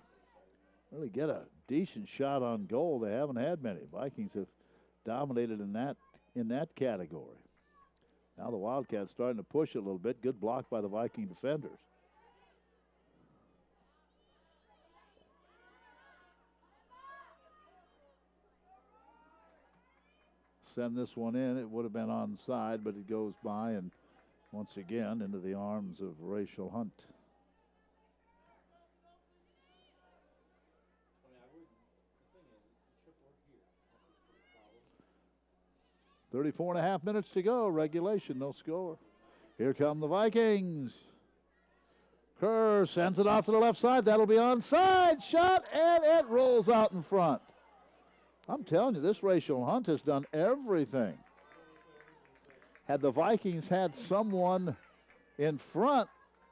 really get a decent shot on goal. They haven't had many. Vikings have dominated in that category. Now the Wildcats starting to push it a little bit. Good block by the Viking defenders. Send this one in. It would have been onside, but it goes by and once again into the arms of Rachel Hunt. 34.5 minutes to go. Regulation, no score. Here come the Vikings. Kerr sends it off to the left side. That'll be onside. Shot, and it rolls out in front. I'm telling you, this Rachel Hunt has done everything. Had the Vikings had someone in front,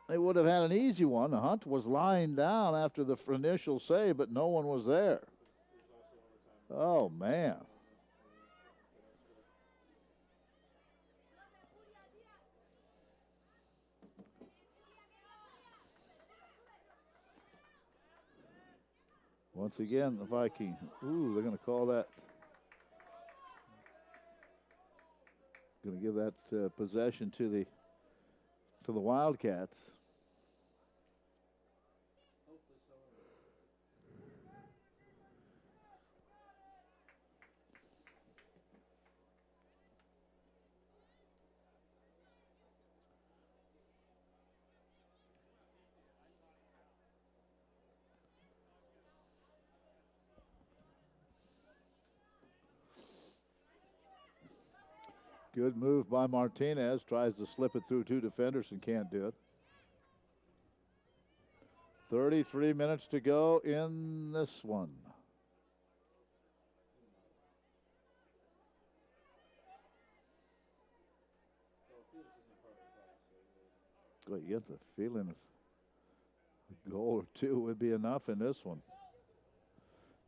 they would have had an easy one. Hunt was lying down after the initial save, but no one was there. Oh, man. Once again, the Viking. Ooh, they're going to call that. Going to give that possession to the Wildcats. Good move by Martinez. Tries to slip it through two defenders and can't do it. 33 minutes to go in this one. Well, you get the feeling of a goal or two would be enough in this one.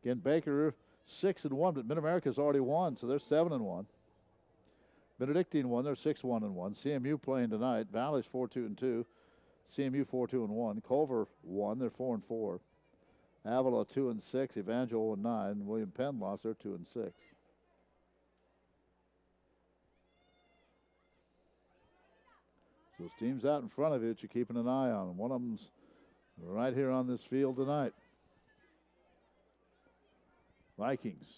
Again, Baker 6-1, but Mid-America's already won, so they're 7-1. Benedictine won. They're 6-1-1. CMU playing tonight. Valley's 4-2-2. CMU 4-2-1. Culver won. They're 4-4. Avila 2-6. Evangel 0-9. William Penn lost. They're 2-6. So those teams out in front of you that you're keeping an eye on. One of them's right here on this field tonight. Vikings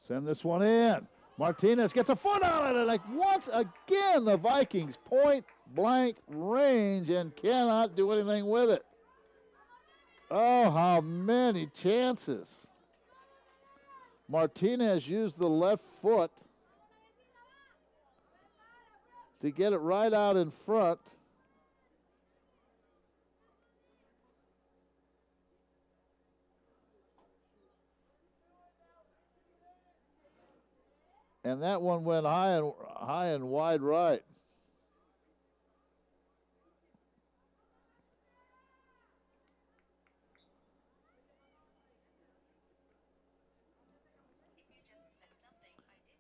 send this one in. Martinez gets a foot on it, and like once again, the Vikings point blank range and cannot do anything with it. Oh, how many chances. Martinez used the left foot to get it right out in front. And that one went high and wide right.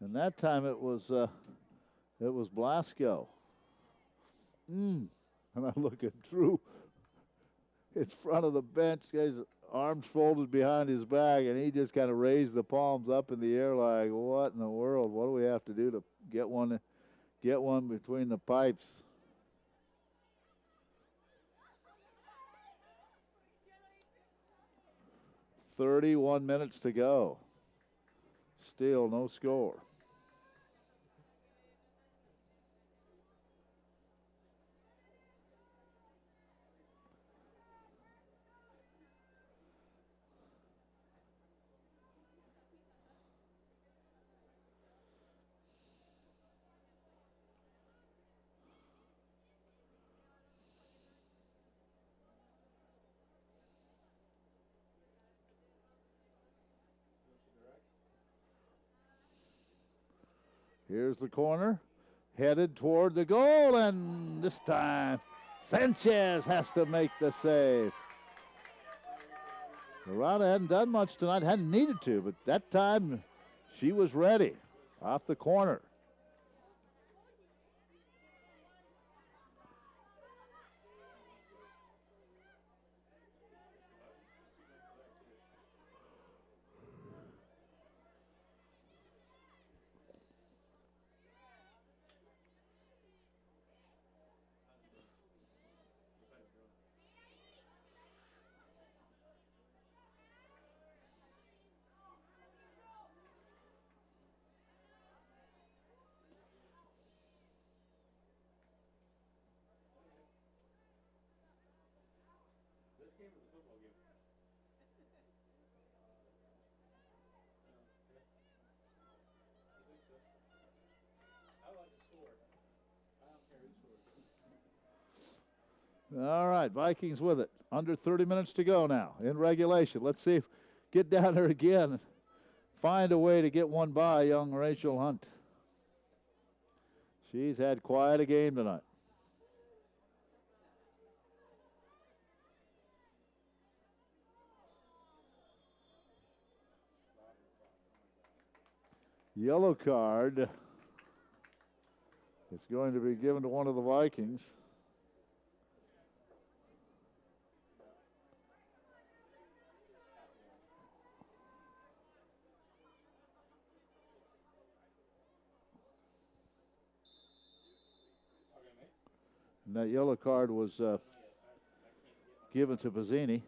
And that time it was Blasco. And I look at Drew in front of the bench. Guys, arms folded behind his back, and he just kind of raised the palms up in the air like, what in the world? What do we have to do to get one between the pipes? "31 minutes to go. Still no score." Here's the corner, headed toward the goal, and this time Sanchez has to make the save. Lorana hadn't done much tonight, hadn't needed to, but that time she was ready off the corner. This game or the football game? Okay. I think so. I like to score. I don't care who scores. All right, Vikings with it. Under 30 minutes to go now in regulation. Let's see if get down there again and find a way to get one by young Rachel Hunt. She's had quite a game tonight. Yellow card is going to be given to one of the Vikings. And that yellow card was given to Bazzini.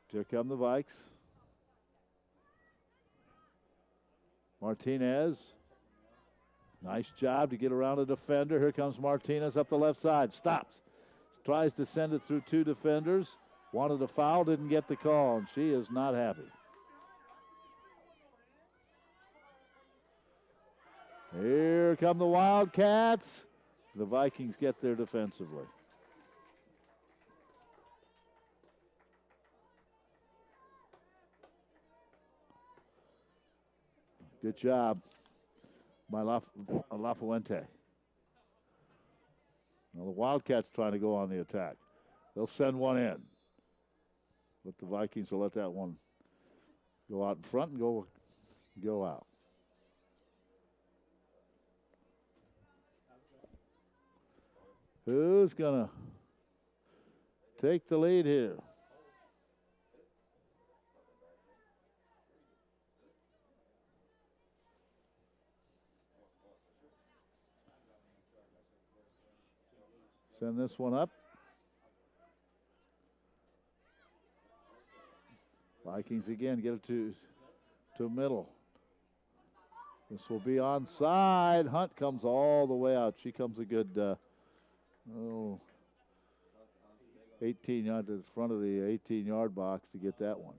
Here come the Vikes. Martinez. Nice job to get around a defender. Here comes Martinez up the left side. Stops. Tries to send it through two defenders. Wanted a foul, didn't get the call, and she is not happy. Here come the Wildcats. The Vikings get there defensively. Good job by Lafuente. Now the Wildcats trying to go on the attack. They'll send one in. But the Vikings will let that one go out in front and go out. Who's going to take the lead here? Send this one up. Vikings again get it to middle. This will be onside. Hunt comes all the way out. She comes a good 18 yards to the front of the 18-yard box to get that one.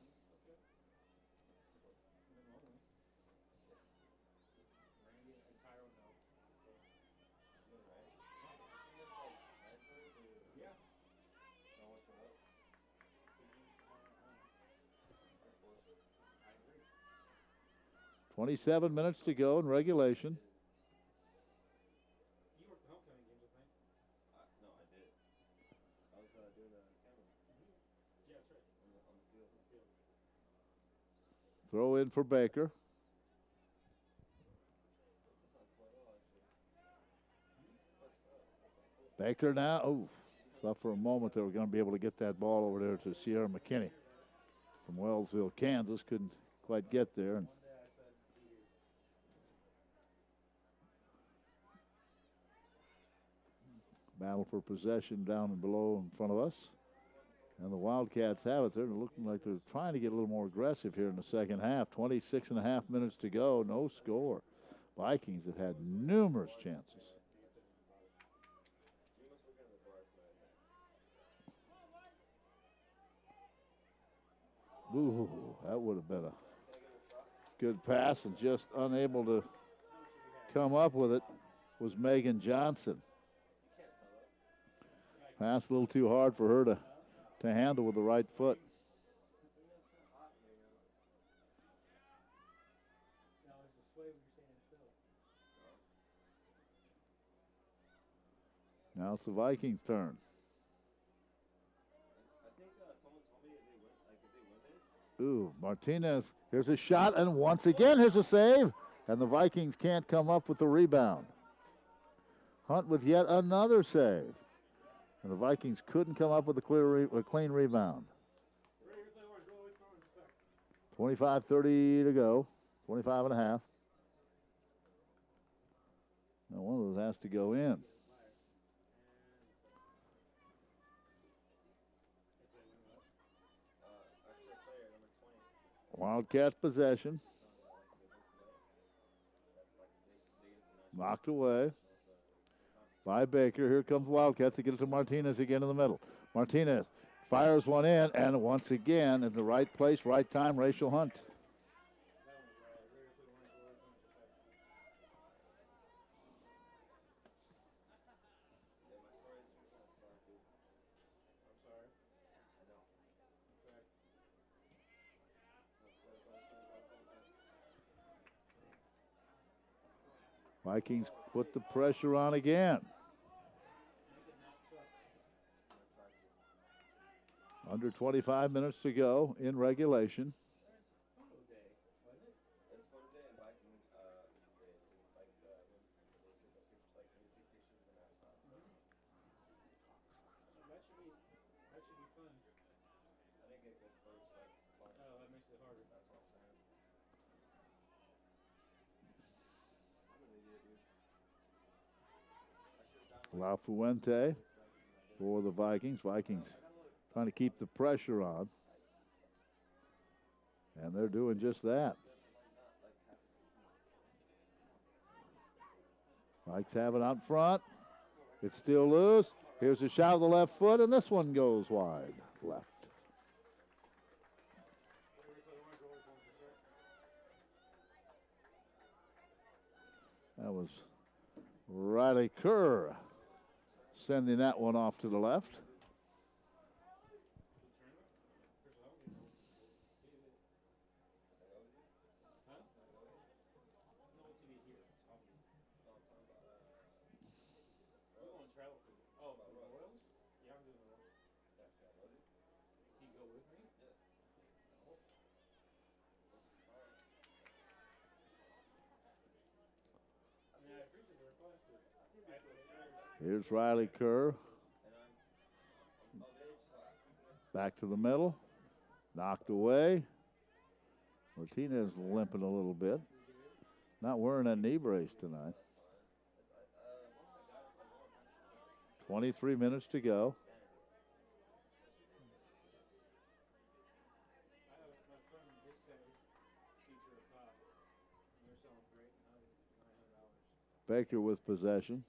.27 minutes to go in regulation. You worked the homecoming games, I think. No, I did. I was doing the camera. Yeah, that's right. On the field. Throw in for Baker. Baker now. Oh, thought for a moment they were going to be able to get that ball over there to Sierra McKinney from Wellsville, Kansas. Couldn't quite get there. And battle for possession down and below in front of us. And the Wildcats have it. They're looking like they're trying to get a little more aggressive here in the second half. 26 and a half minutes to go. No score. Vikings have had numerous chances. Ooh, that would have been a good pass, and just unable to come up with it was Megan Johnson. Pass a little too hard for her to handle with the right foot. Now it's the Vikings' turn. Ooh, Martinez, here's a shot, and once again, here's a save, and the Vikings can't come up with the rebound. Hunt with yet another save, and the Vikings couldn't come up with a clean rebound. 25-30 to go, 25 and a half. Now one of those has to go in. Wildcats possession. Knocked away by Baker. Here comes Wildcats to get it to Martinez again in the middle. Martinez fires one in, and once again in the right place, right time, Rachel Hunt. Vikings put the pressure on again. Under 25 minutes to go in regulation. La Fuente for the Vikings. Vikings trying to keep the pressure on. And they're doing just that. Vikes have it out front. It's still loose. Here's a shot with the left foot, and this one goes wide left. That was Riley Kerr sending that one off to the left. Here's Riley Kerr. Back to the middle. Knocked away. Martinez limping a little bit. Not wearing a knee brace tonight. 23 minutes to go. Baker with possession.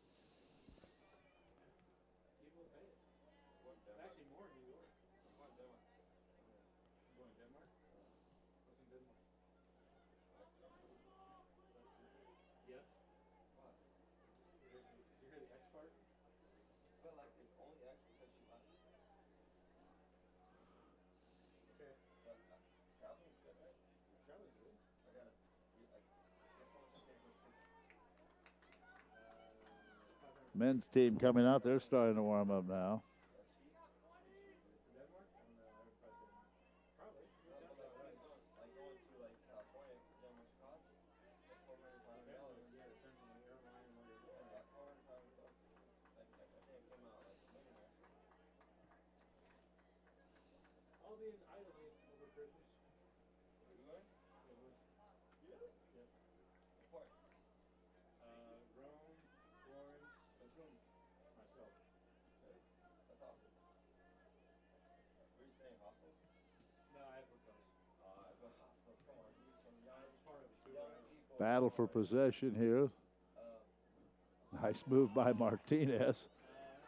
Men's team coming out. They're starting to warm up now. be in Italy over Christmas. February? February. Really? Yep. What part? Rome, Florence, Who's going? myself. Really? That's awesome. Were you staying hostels? No, I have hotels. Hostels. Come on, you need some young, That's part of it too, young right? people. Battle for possession here. Um, Nice move by Martinez. Uh,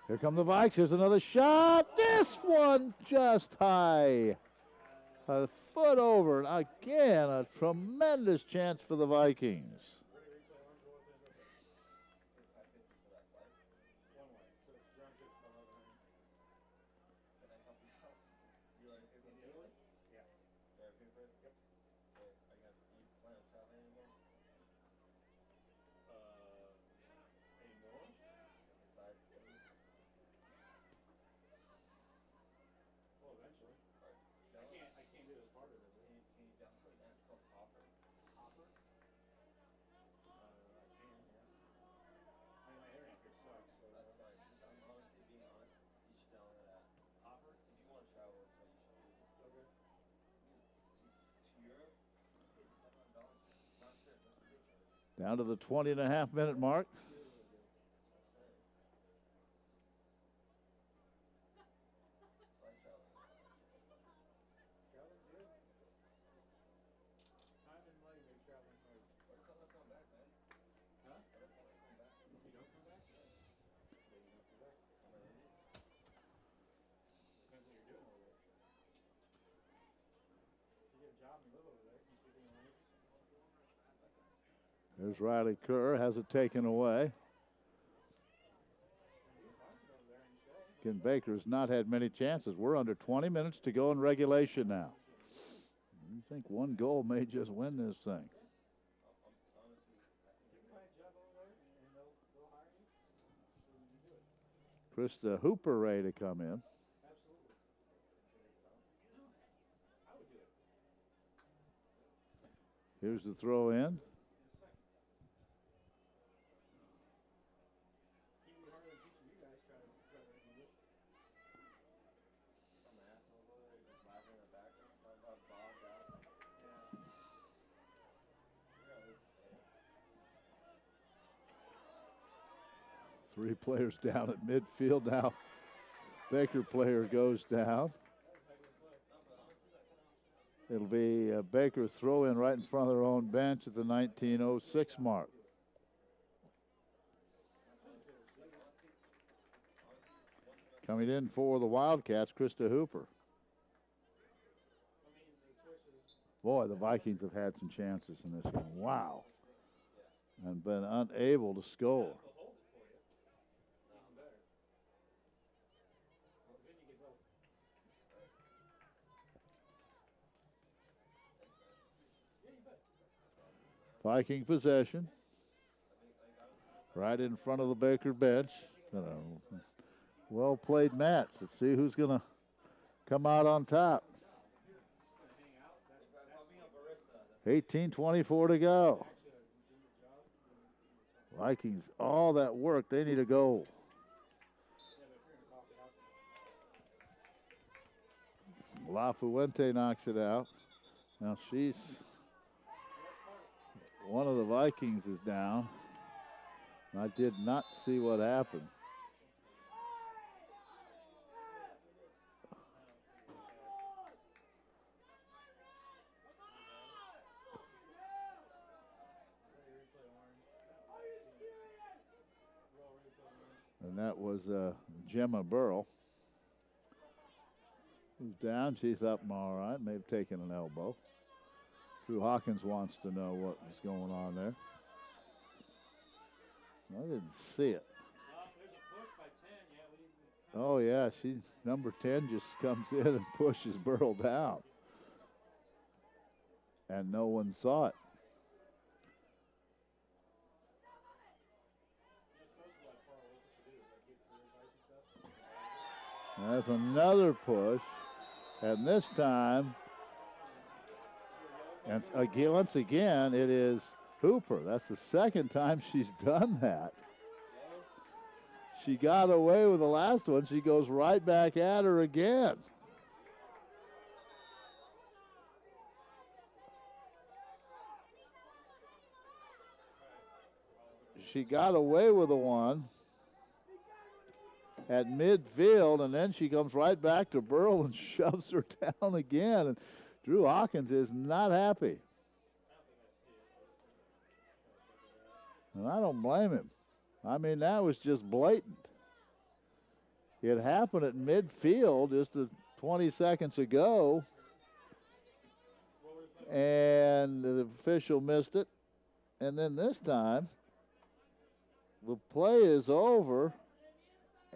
Here come the Vikes. Here's another shot. This one just high. A foot over. And again, a tremendous chance for the Vikings. Where do you replay orange? What was that? paid $5.50 for that flight. One way. So it's round trip's about 1100. Can I help you out? You already paid for the Italy? ticket? Yeah. You already paid for it? Yep. Are you plan on traveling anymore? Any more? Besides studies? Well, eventually. Alright. I can't do it as part of it. Can you download an app called Hopper? Hopper? I can, yeah. I mean, my internet here sucks, so. That's fine. I'm honestly being honest. You should download that. Hopper? If you want to travel, that's what you should do. Okay. To Europe, you pay $700 round trip. That's ridiculous. Down to the 20.5-minute mark. It is really good. That's what I'm saying. Flight traveling. Traveling's good. Time and money make traveling hard. What if I'm not coming back, man? Huh? What if I'm not coming back? You don't come back? Yeah. Then you don't come back. Am I leaving? Depends what you're doing over there. If you get a job and you live over there, can you speak any languages? There's Riley Kerr. Has it taken away. And you can find some over there and stay. Again, Baker's not had many chances. We're under 20 minutes to go in regulation now. I think one goal may just win this thing. Honestly, You can find a job over there and they'll hire you. So you can do it. Krista Hooper ready to come in. Absolutely. I would do it. Here's the throw in. In a second. He'd be harder than teaching you guys try to learn English. some assholes over there just laughing in the background, talking about Bob Dawson. Yeah. We're at least staying. 3 players down at midfield now. Baker player goes down. That was a heck of a play. No, but honestly, that kind of. It'll be a Baker throw in right in front of their own bench at the 19:06 mark. Coming in for the Wildcats, Krista Hooper. I mean, the choice is Boy, the Vikings have had some chances in this one. Wow. And been unable to score. they'll hold it for you. Even better. Because then you get both. Yeah, you bet. Viking possession. Right in front of the Baker bench. Well played match. Let's see who's going to come out on top. Just gonna hang out. That's 18:24 to go. actually a legitimate job. Vikings, all that work, they need a goal. Yeah, but if you're in a coffee house, La Fuente knocks it out. Now one of the Vikings is down. I did not see what happened. And that was Gemma Burrell. Who's down. She's up all right. May have taken an elbow. Drew Hawkins wants to know what was going on there. I didn't see it. there's a push by 10. Yeah, we Oh, yeah. Number 10 just comes in and pushes Burrell down. And no one saw it. That's another push. And this time, and again, once again, it is Hooper. That's the second time she's done that. She got away with the last one. She goes right back at her again. she got away with the one at midfield, and then she comes right back to Burl and shoves her down again. And Drew Hawkins is not happy. And I don't blame him. I mean, that was just blatant. It happened at midfield just 20 seconds ago, and the official missed it. And then this time, the play is over,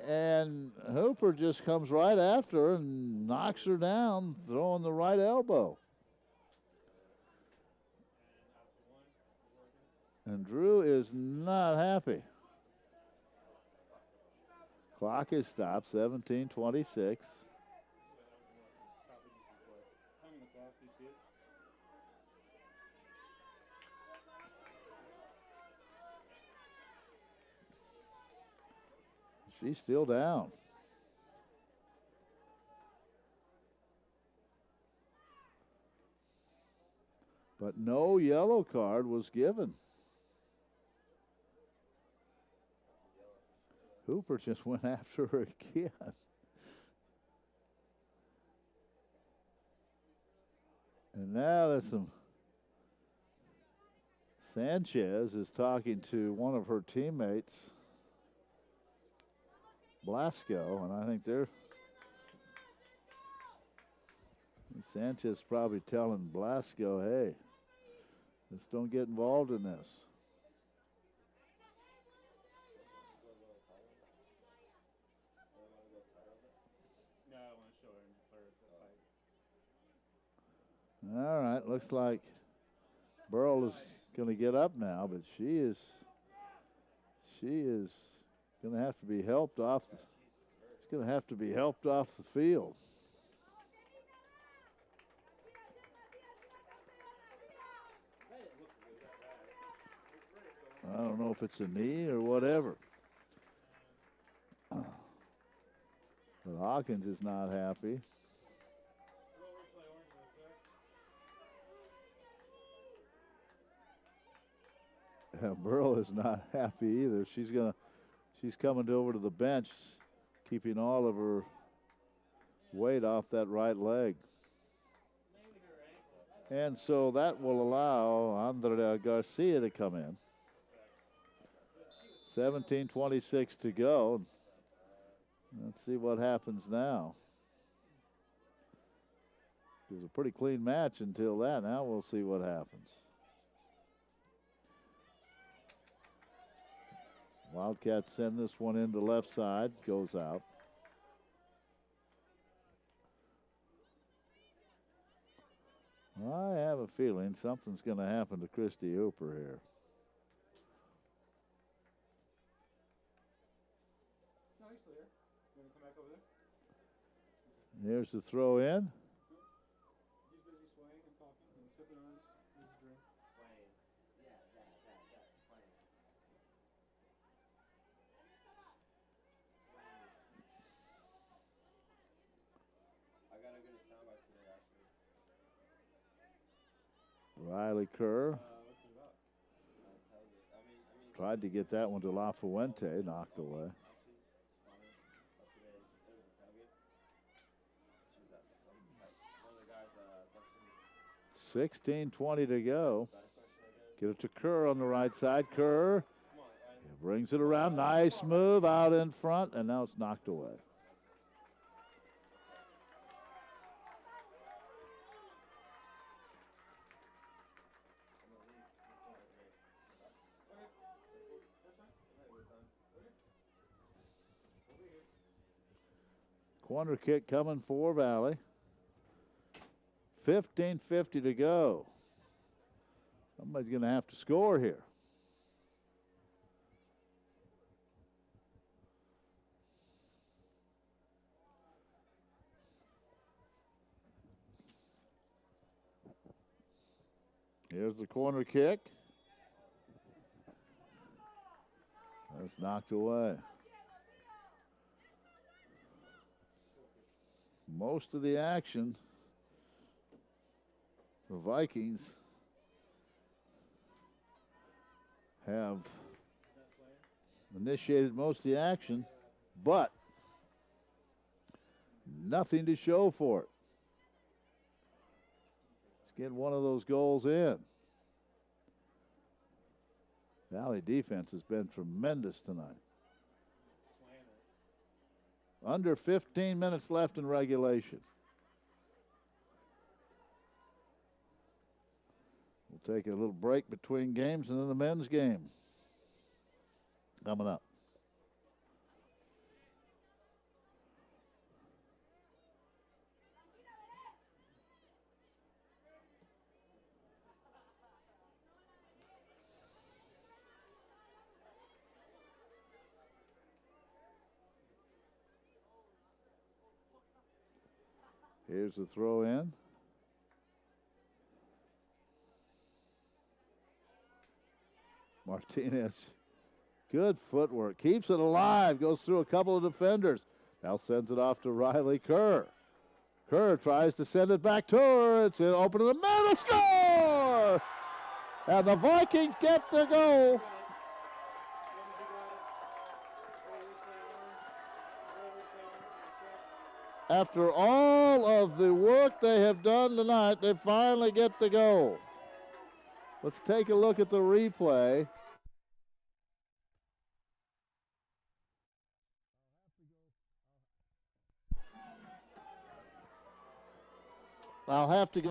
and Hooper just comes right after her and knocks her down, throwing the right elbow. And Drew is not happy. Clock is stopped, 17:26. She's still down. But no yellow card was given. Hooper just went after her again. And now there's some. Sanchez is talking to one of her teammates, Blasco, and I think Sanchez probably telling Blasco, hey, let's don't get involved in this. All right, looks like Burl is going to get up now, but she is going to have to be helped off. She's going to have to be helped off the field. I don't know if it's a knee or whatever. But Hawkins is not happy. Burl is not happy either. She's coming over to the bench, keeping all of her weight off that right leg. And so that will allow Andrea Garcia to come in. 17:26 to go. Let's see what happens now. It was a pretty clean match until that. Now we'll see what happens. Wildcats send this one into left side, goes out. I have a feeling something's going to happen to Christy Hooper here. No, he's still here. You want to come back over there? Here's the throw in. He's busy swaying and talking and sipping on his drink. Swaying. Yeah, that, swaying. I got a good soundbite today, actually. Riley Kerr What's it about? I'll tell you. I mean, tried to get that one to La Fuente, knocked away. actually, funny. But today, it was a tailgate. She was at some, like, one of the guys, questioned 16:20 to go. that question, I guess. Get it to Kerr on the right side. Kerr Come on, Ryan. brings it around. Nice move out in front, and now it's knocked away. Corner kick coming for Valley. 15:50 to go. Somebody's going to have to score here. Here's the corner kick. That's knocked away. Most of the action, the Vikings have initiated most of the action, but nothing to show for it. Let's get one of those goals in. Valley defense has been tremendous tonight. Under 15 minutes left in regulation. We'll take a little break between games and then the men's game coming up. Here's the throw in. Martinez, good footwork, keeps it alive, goes through a couple of defenders. Now sends it off to Riley Kerr. Kerr tries to send it back to her. It's in, open to the middle, score! And the Vikings get the goal. After all of the work they have done tonight, they finally get the goal. Let's take a look at the replay. I'll have to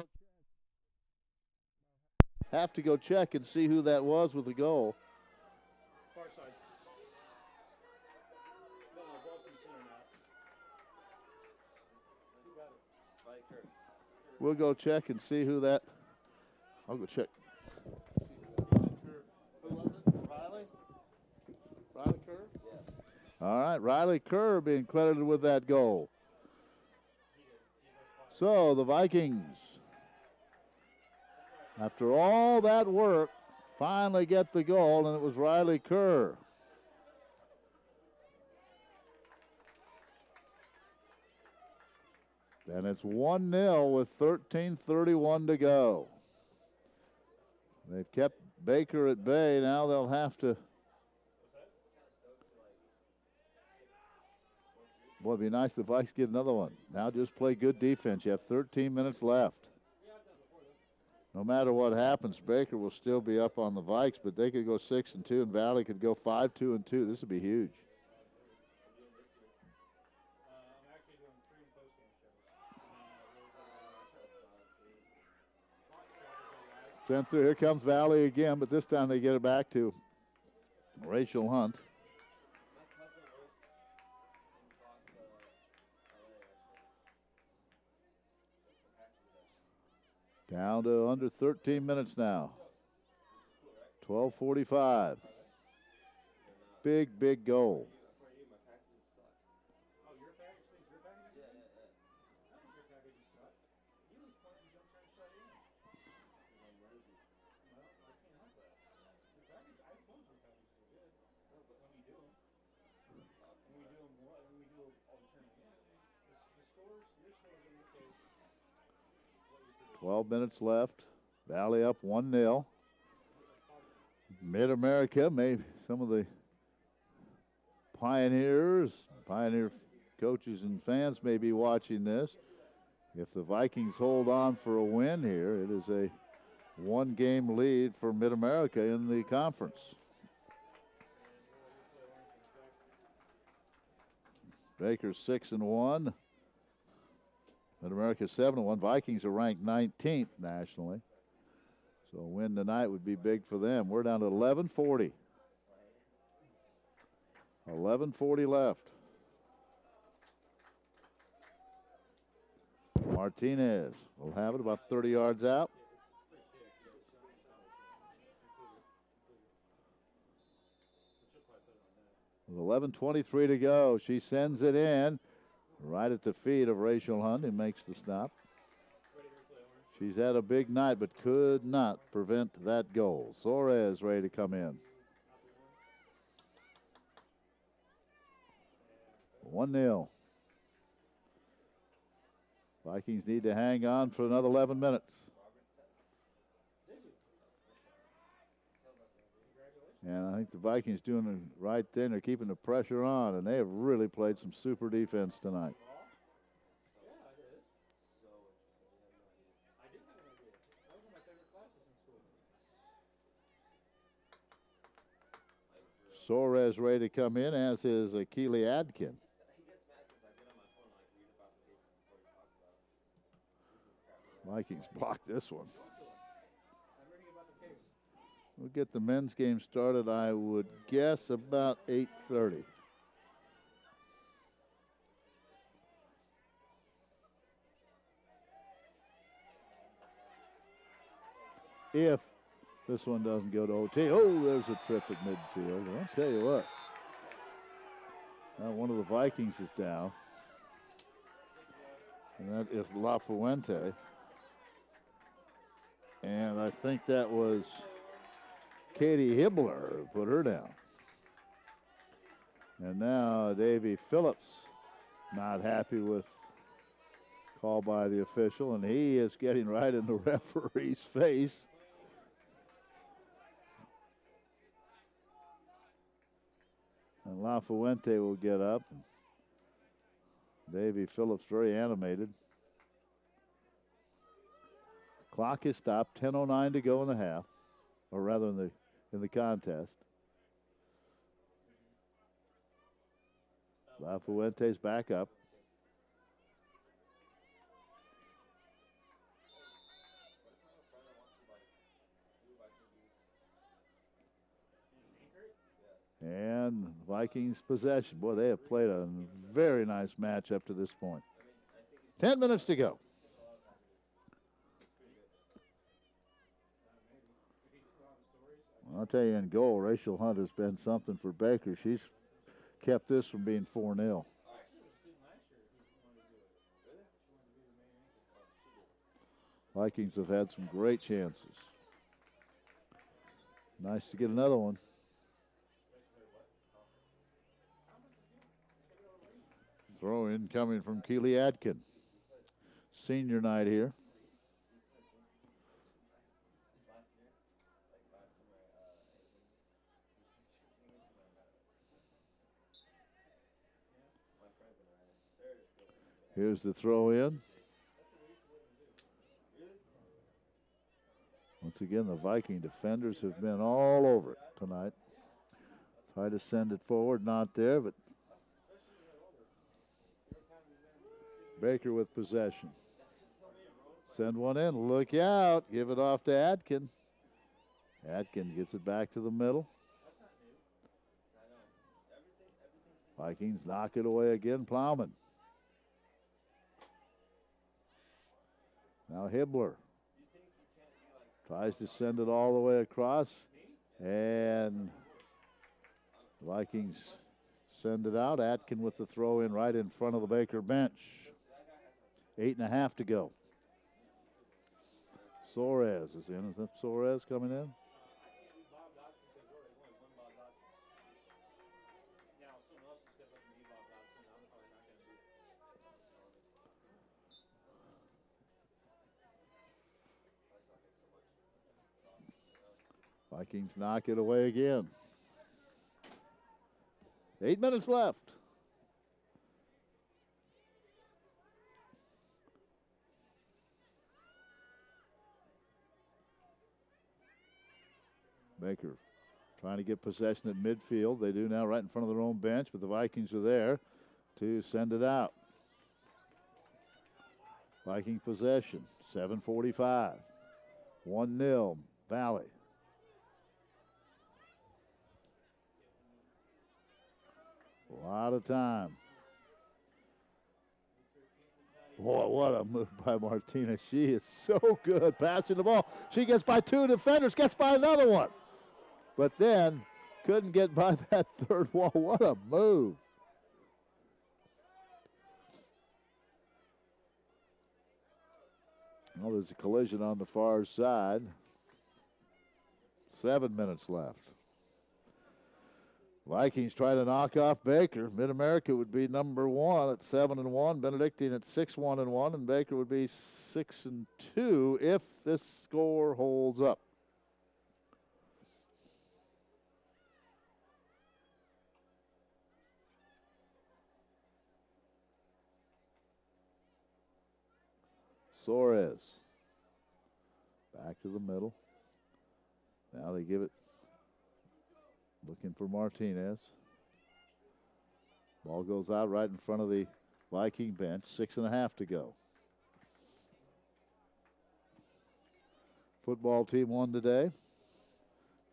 go check and see who that was with the goal. Far side. No, ball's in the center now. Who got it? We'll go check and see who that. I'll go check. Who was it? Riley? Riley Kerr? Yeah. All right, Riley Kerr being credited with that goal. So the Vikings, after all that work, finally get the goal, and it was Riley Kerr. And it's 1-0 with 13:31 to go. They've kept Baker at bay. Now they'll have to. Boy, it'd be nice if the Vikes get another one. Now just play good defense. You have 13 minutes left. No matter what happens, Baker will still be up on the Vikes, but they could go 6-2, and Valley could go 5-2. This would be huge. I'm actually doing pre and post game shows. Sent through. Here comes Valley again, but this time they get it back to Rachel Hunt. Down to under 13 minutes now. 12:45. Big goal. Oh, your package things, your package? Yeah. I think your packages suck. You lose points when you don't turn shut in. Well, I can't help that. Your package, I told you your packages were good. When we do them. When we do them what? When we do all the turning in. The scores, your scores in your case. 12 minutes left. Valley up 1-0. Mid-America, maybe some of the Pioneer coaches and fans may be watching this. If the Vikings hold on for a win here, it is a one-game lead for Mid-America in the conference. Baker 6-1. Mid-America 7-1. Vikings are ranked 19th nationally. So a win tonight would be big for them. We're down to 11:40. 11:40 left. Martinez will have it about 30 yards out. With 11:23 to go, she sends it in right at the feet of Rachel Hunt, who makes the stop. She's had a big night, but could not prevent that goal. Suarez ready to come in. 1-0. Vikings need to hang on for another 11 minutes. And I think the Vikings doing the right thing. They're keeping the pressure on, and they have really played some super defense tonight. Yeah, it is. So interesting. I did have an idea. That was one of my favorite classes in school. Soares ready to come in, as is Keely Adkin. He gets mad because I get on my phone and like read about the cases before he talks about it. Vikings block this one. Show it to him. I'm reading about the case. We'll get the men's game started, I would guess, about 8:30. If this one doesn't go to OT. Oh, there's a trip at midfield. I'll tell you what. Now one of the Vikings is down. And that is La Fuente. And I think that was Katie Hibbler who put her down. And now Davy Phillips not happy with call by the official, and he is getting right in the referee's face. And La Fuente will get up. Davy Phillips very animated. Clock is stopped. 10:09 to go in the half, or rather in the contest. La Fuente's back up. And Vikings possession. Boy, they have played a very nice match up to this point. 10 minutes to go. I'll tell you, in goal, Rachel Hunt has been something for Baker. She's kept this from being 4-0. Vikings have had some great chances. Nice to get another one. Throw in coming from Keely Adkin. Senior night here. Here's the throw in. Once again, the Viking defenders have been all over it tonight. Try to send it forward, not there, but Baker with possession. Send one in, look out, give it off to Adkin. Adkin gets it back to the middle. Vikings knock it away again, Plowman. Now Hibbler tries to send it all the way across, and the Vikings send it out. Atkin with the throw in right in front of the Baker bench. 8.5 to go. Soares is in. Is that Soares coming in? Vikings knock it away again. 8 minutes left. Baker trying to get possession at midfield. They do now right in front of their own bench, but the Vikings are there to send it out. Viking possession, 7:45. 1-0, Valley. A lot of time. Boy, what a move by Martinez. She is so good passing the ball. She gets by two defenders, gets by another one. But then couldn't get by that third wall. What a move. Well, there's a collision on the far side. 7 minutes left. Vikings try to knock off Baker. Mid-America would be number one at 7-1. Benedictine at 6-1-1, and Baker would be 6-2 if this score holds up. Suarez. Back to the middle. Now they give it. Looking for Martinez. Ball goes out right in front of the Viking bench. 6.5 to go. Football team won today.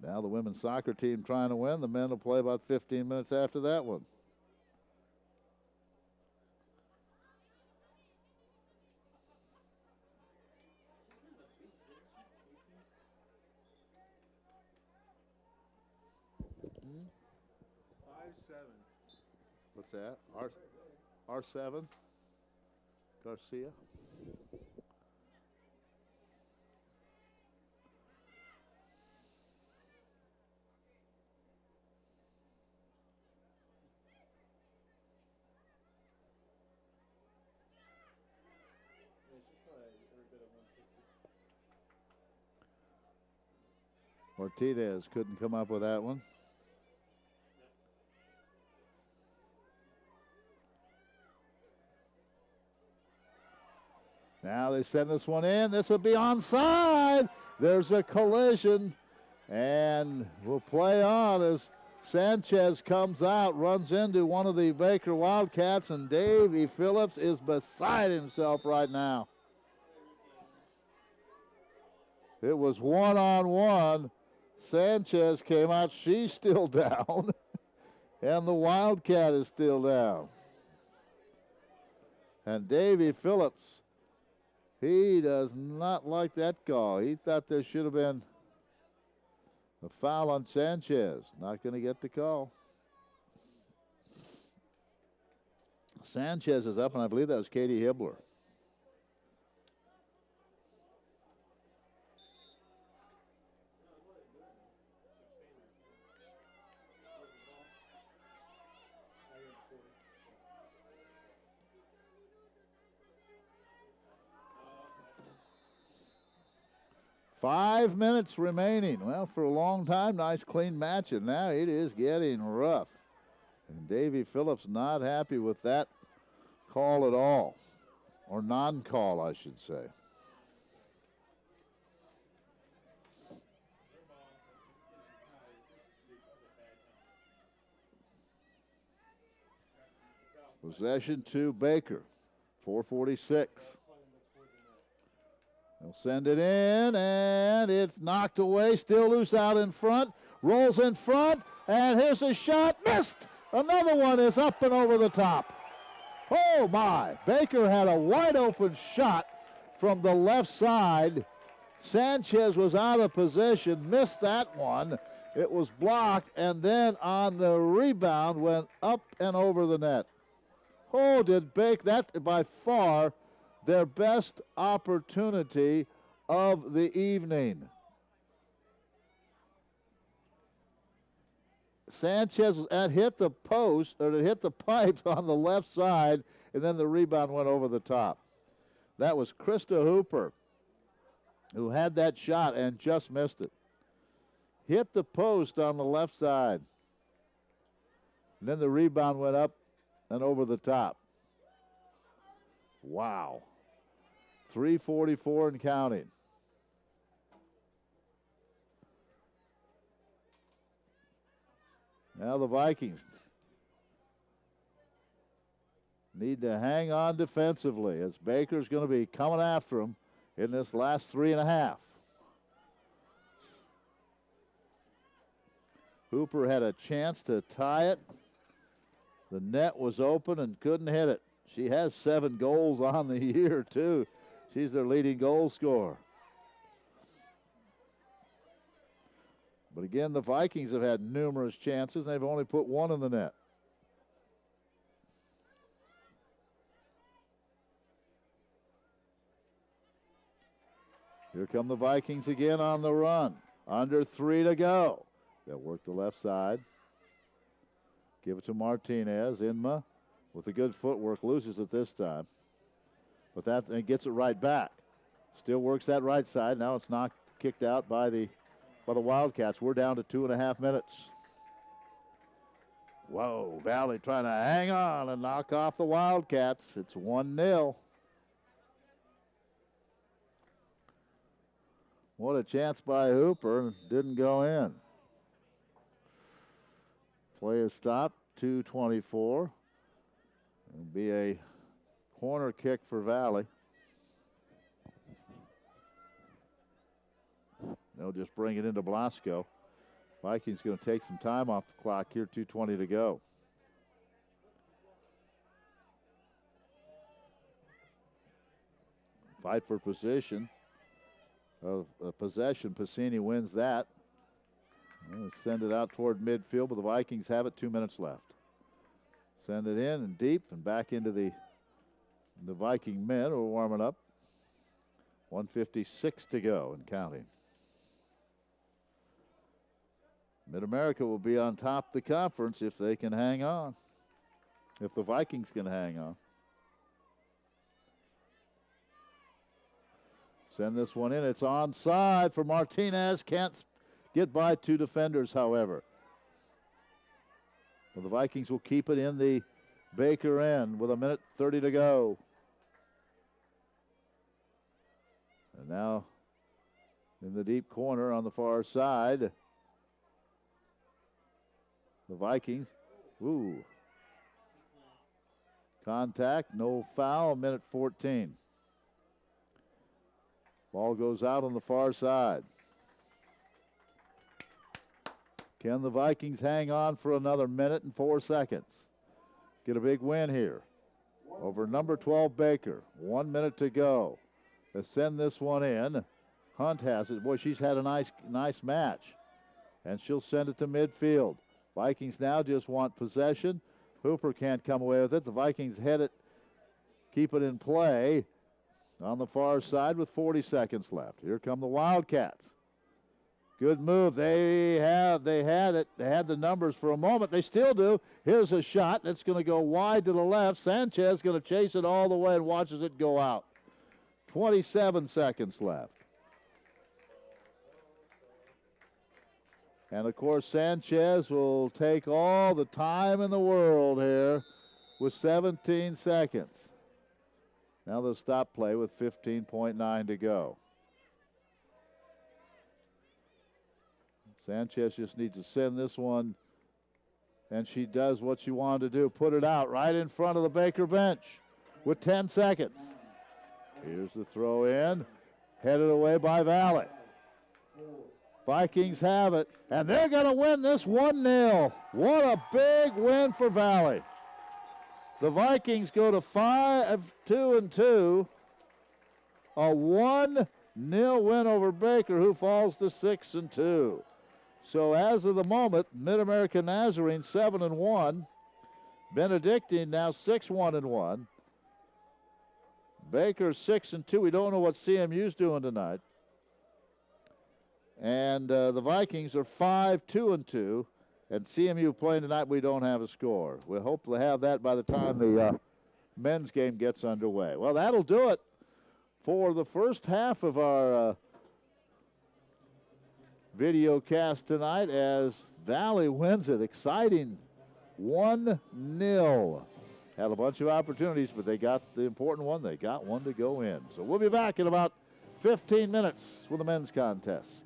Now the women's soccer team trying to win. The men will play about 15 minutes after that one. Hmm? 5-7. What's that? R7? Garcia? Yeah, she's probably every bit of 160. Martinez couldn't come up with that one. Now they send this one in. This will be onside. There's a collision. And we'll play on as Sanchez comes out, runs into one of the Baker Wildcats, and Davey Phillips is beside himself right now. It was one-on-one. Sanchez came out. She's still down. And the Wildcat is still down. And Davey Phillips, he does not like that call. He thought there should have been a foul on Sanchez. Not going to get the call. Sanchez is up, and I believe that was Katie Hibbler. Five minutes remaining. Well, for a long time, nice clean match, and now it is getting rough. And Davey Phillips not happy with that call at all, or non-call, I should say. Possession to Baker, 4:46. They'll send it in, and it's knocked away. Still loose out in front. Rolls in front, and here's a shot. Missed! Another one is up and over the top. Oh, my. Baker had a wide open shot from the left side. Sanchez was out of position, missed that one. It was blocked, and then on the rebound went up and over the net. Oh, did Baker, that by far their best opportunity of the evening. Sanchez had hit the post, or it hit the pipes on the left side, and then the rebound went over the top. That was Krista Hooper, who had that shot and just missed it. Hit the post on the left side. And then the rebound went up and over the top. Wow. 3:44 and counting. Now the Vikings need to hang on defensively as Baker's going to be coming after them in this last 3.5. Hooper had a chance to tie it. The net was open and couldn't hit it. She has 7 goals on the year, too. She's their leading goal scorer. But again, the Vikings have had numerous chances, and they've only put one in the net. Here come the Vikings again on the run. Under 3 to go. They'll work the left side. Give it to Martinez. Inma with a good footwork loses it this time. But that and gets it right back. Still works that right side. Now it's knocked, kicked out by the Wildcats. We're down to 2.5 minutes. Whoa, Valley trying to hang on and knock off the Wildcats. It's 1-0. What a chance by Hooper. Didn't go in. Play is stopped. 2:24. It'll be a corner kick for Valley. They'll just bring it into Blasco. Vikings going to take some time off the clock here. 2:20 to go. Fight for position. Possession. Piscini wins that. We'll send it out toward midfield, but the Vikings have it. 2 minutes left. Send it in and deep and back into the Viking men who are warming up. 1:56 to go and counting. Mid-America will be on top of the conference if they can hang on. If the Vikings can hang on. Send this one in. It's onside for Martinez. Can't get by two defenders, however. Well, the Vikings will keep it in the Baker end with 1:30 to go. And now in the deep corner on the far side, the Vikings. Ooh. Contact, no foul, 1:14. Ball goes out on the far side. Can the Vikings hang on for another 1:04? Get a big win here over number 12 Baker. 1 minute to go. Let's send this one in. Hunt has it. Boy, she's had a nice match. And she'll send it to midfield. Vikings now just want possession. Hooper can't come away with it. The Vikings head it, keep it in play on the far side with 40 seconds left. Here come the Wildcats. Good move. They had it. They had the numbers for a moment. They still do. Here's a shot that's going to go wide to the left. Sanchez going to chase it all the way and watches it go out. 27 seconds left. And, of course, Sanchez will take all the time in the world here with 17 seconds. Now they'll stop play with 15.9 to go. Sanchez just needs to send this one, and she does what she wanted to do. Put it out right in front of the Baker bench with 10 seconds. Here's the throw in, headed away by Valley. Vikings have it, and they're going to win this 1-0. What a big win for Valley. The Vikings go to 5-2-2. A 1-0 win over Baker, who falls to 6-2. So as of the moment, Mid-America Nazarene 7-1. Benedictine now 6-1-1. Baker 6-2. We don't know what CMU's doing tonight. And the Vikings are 5-2-2. And CMU playing tonight, we don't have a score. We'll hopefully have that by the time the men's game gets underway. Well, that'll do it for the first half of our video cast tonight as Valley wins it. Exciting 1-0. Had a bunch of opportunities, but they got the important one. They got one to go in. So we'll be back in about 15 minutes with the men's contest.